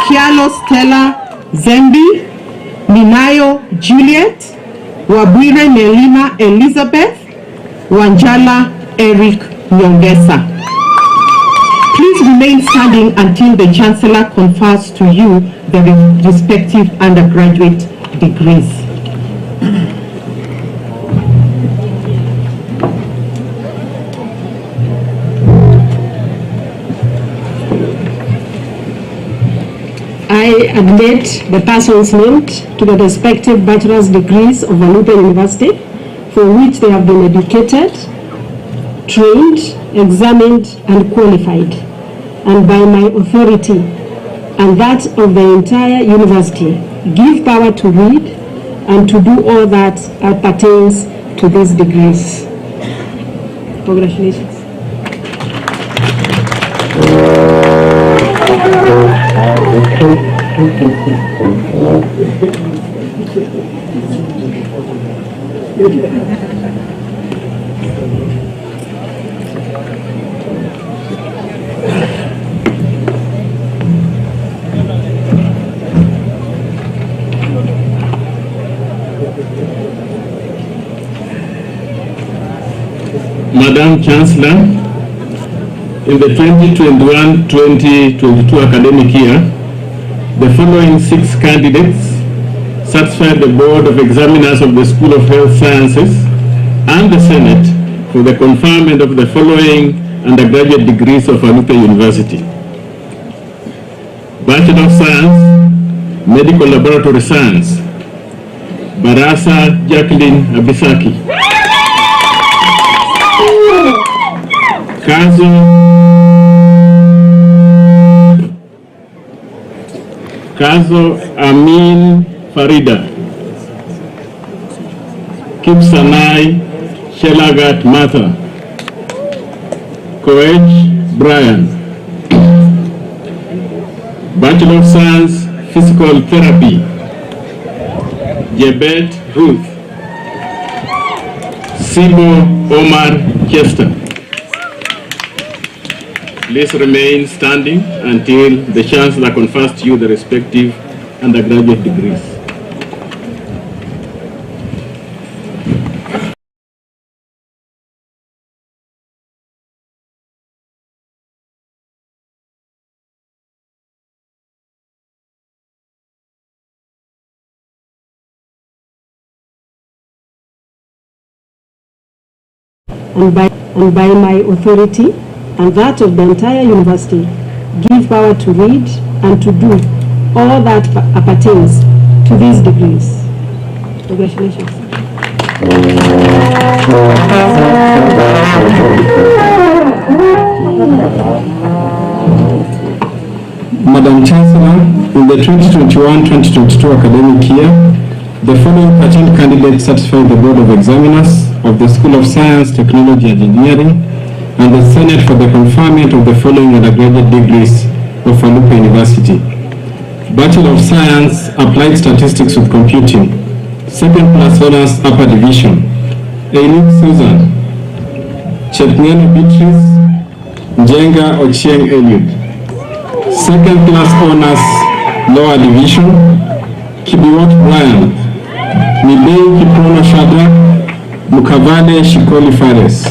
Kialo Stella Zembi, Minayo Juliet, Wabwire Melina Elizabeth, Wanjala Eric Nyongesa. Please remain standing until the Chancellor confers to you the respective undergraduate degrees. I admit the persons named to the respective bachelor's degrees of Alupe University, for which they have been educated, trained, examined, and qualified, and by my authority and that of the entire university, give power to read and to do all that pertains to these degrees. Congratulations. Madam Chancellor, in the 2021-2022 academic year, the following 6 candidates satisfied the Board of Examiners of the School of Health Sciences and the Senate for the conferment of the following undergraduate degrees of Alupe University. Bachelor of Science, Medical Laboratory Science, Barasa Jacqueline Abisaki. Kazo Amin Farida, Kipsanai Shelagat Martha, Koech Brian. Bachelor of Science, Physical Therapy, Jebet Ruth, Sibo Omar Chester. Please remain standing until the Chancellor confers to you the respective undergraduate degrees. And by my authority and that of the entire university, give power to read and to do all that appertains to these degrees. Congratulations. Madam Chancellor, in the 2021-2022 academic year, the following 13 candidates satisfied the Board of Examiners of the School of Science, Technology and Engineering and the Senate for the conferment of the following undergraduate degrees of Alupe University. Bachelor of Science, Applied Statistics with Computing, Second Class Honors, Upper Division, Eileen Susan, Chetniano Beatrice, Njenga Ochieng Eliud. Second Class Honors, Lower Division, Kibiwot Brian, Mibei Kiprono Shadrach, Mukavane Shikoli Fares.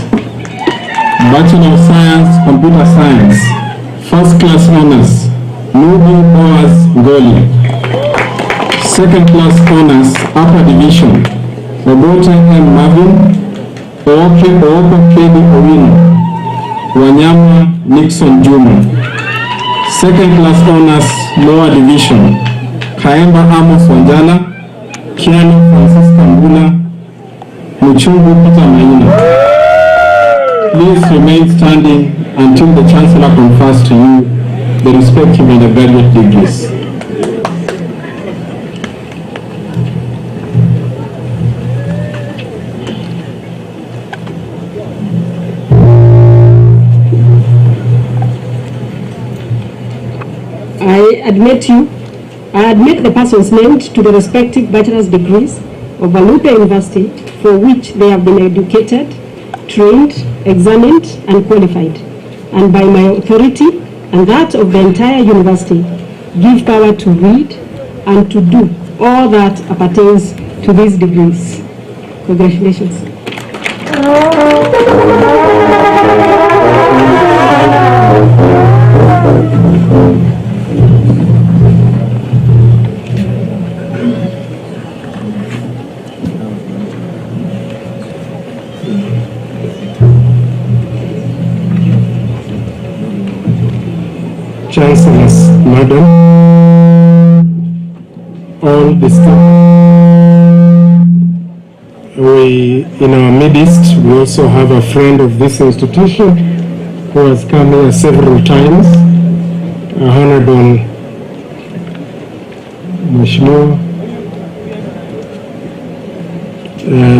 Bachelor of Science, Computer Science, First Class Honors, Nubi Boaz Ngoli. Second Class Honors, Upper Division, Obote M. Marvin, Ooko Kedi Owino, Wanyama Nixon Juma. Second class honors, lower division, Kaemba Amos Wanjala, Kiano Francisca Mbula, Muchungu Peter Maina. Please remain standing until the Chancellor confers to you the respective undergraduate degrees. I admit the persons named to the respective bachelor's degrees of Alupe University for which they have been educated, trained, examined, and qualified, and by my authority and that of the entire university, give power to read and to do all that appertains to these degrees. Congratulations. Chancellors, Madam, all the staff. In our midst, we also have a friend of this institution who has come here several times, Honorable Mheshimiwa,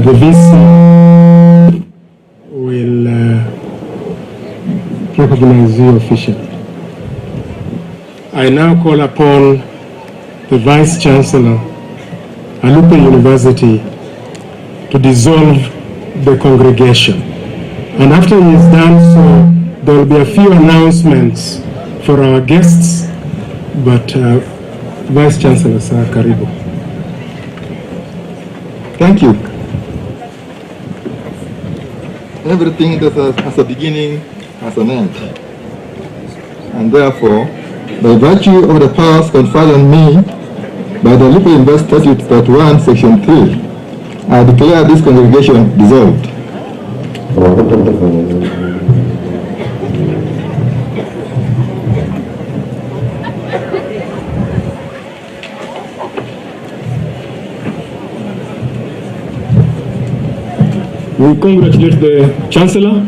the VC will recognize you officially. I now call upon the Vice Chancellor, Alupe University, to dissolve the congregation. And after he is done so, there will be a few announcements for our guests, but Vice Chancellor, Sir Karibu. Thank you. Everything that has a beginning has an end. And therefore, by virtue of the powers conferred on me by the Alupe University Statute Part 1, Section 3, I declare this congregation dissolved. We congratulate the Chancellor.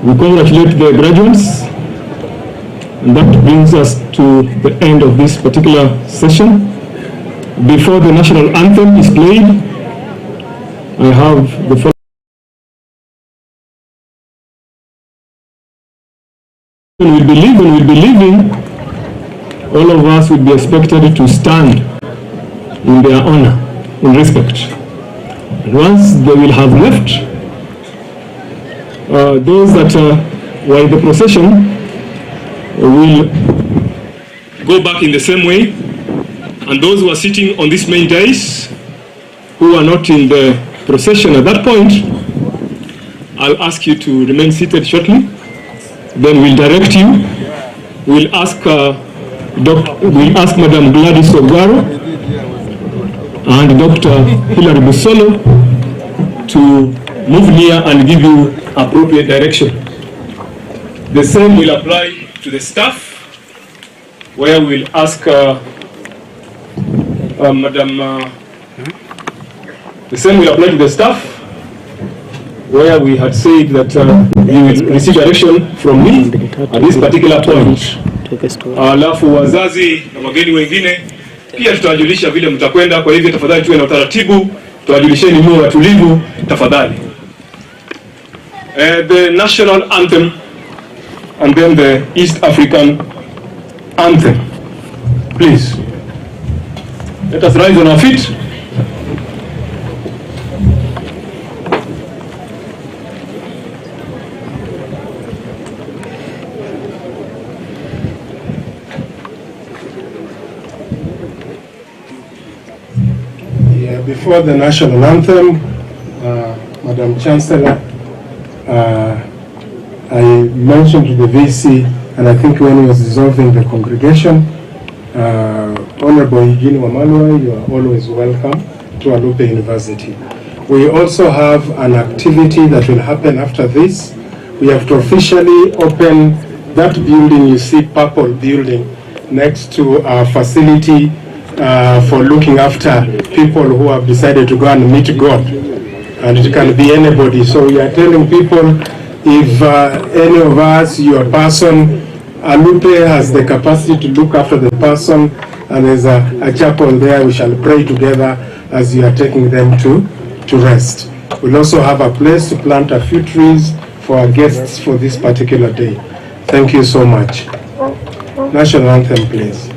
We congratulate the graduates. And that brings us to the end of this particular session. Before the national anthem is played, I have the following. When we'll be leaving, all of us will be expected to stand in their honor, in respect. Once they will have left, those that were in the procession will go back in the same way, and those who are sitting on this main dais who are not in the procession at that point, I'll ask you to remain seated shortly. Then we'll direct you. We'll ask Madam Gladys Ogaro and Dr. Hilary Busolo to move near and give you appropriate direction. The same will apply to the staff, where we'll ask the same will apply to the staff, where we had said that you will receive direction from me at this particular point. Alafu wazazi na wageni wengine pia tutawajulisha vile mtakwenda. Kwa hivyo tafadhali tuwe na utaratibu, tutawajulisheni muwe watulivu tafadhali. The national anthem and then the East African anthem. Please, let us rise on our feet. Before the national anthem, Madam Chancellor, I mentioned to the VC, and I think when he was dissolving the congregation, Honorable Higini Wamalwa, you are always welcome to Alupe University. We also have an activity that will happen after this. We have to officially open that building you see, purple building, next to our facility for looking after people who have decided to go and meet God. And it can be anybody. So we are telling people, if any of us, your person, Alupe has the capacity to look after the person, and there's a chapel there, we shall pray together as you are taking them to rest. We'll also have a place to plant a few trees for our guests for this particular day. Thank you so much. National anthem, please.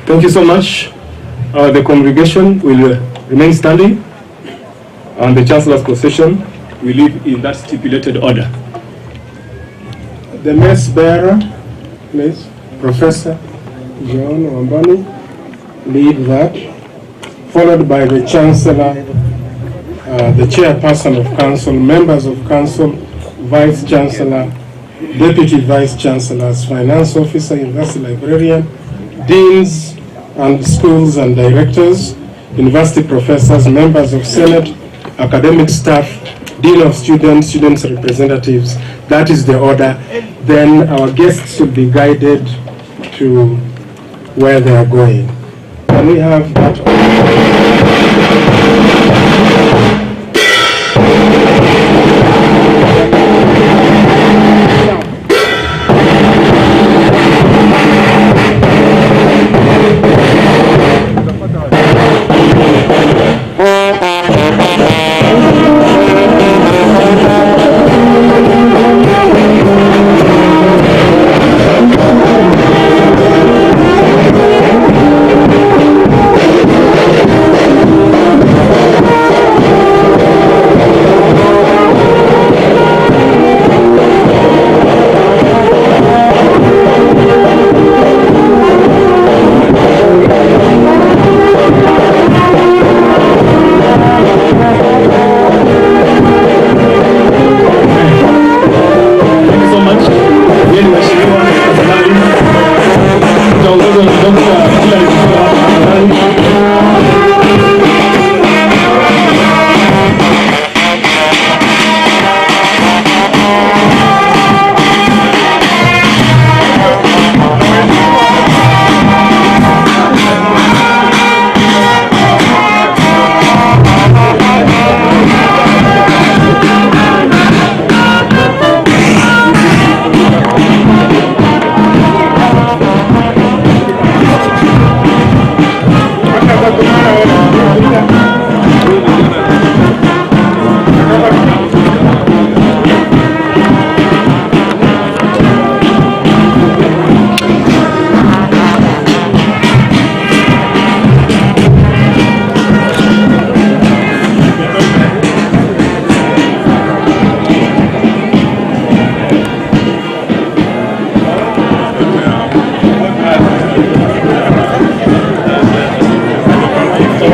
Thank you so much. The congregation will remain standing, and the Chancellor's procession will leave in that stipulated order. The mess bearer, please, Professor John Wambani, lead that, followed by the Chancellor, the Chairperson of Council, members of Council, Vice Chancellor, Deputy Vice Chancellors, Finance Officer, University Librarian, Deans and schools and directors, university professors, members of Senate, academic staff, Dean of Students, students representatives. That is the order. Then our guests will be guided to where they are going. Can we have that?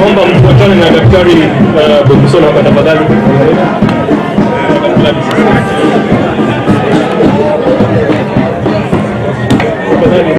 naomba mfuatane na daktari Bokusola kwa tafadhali.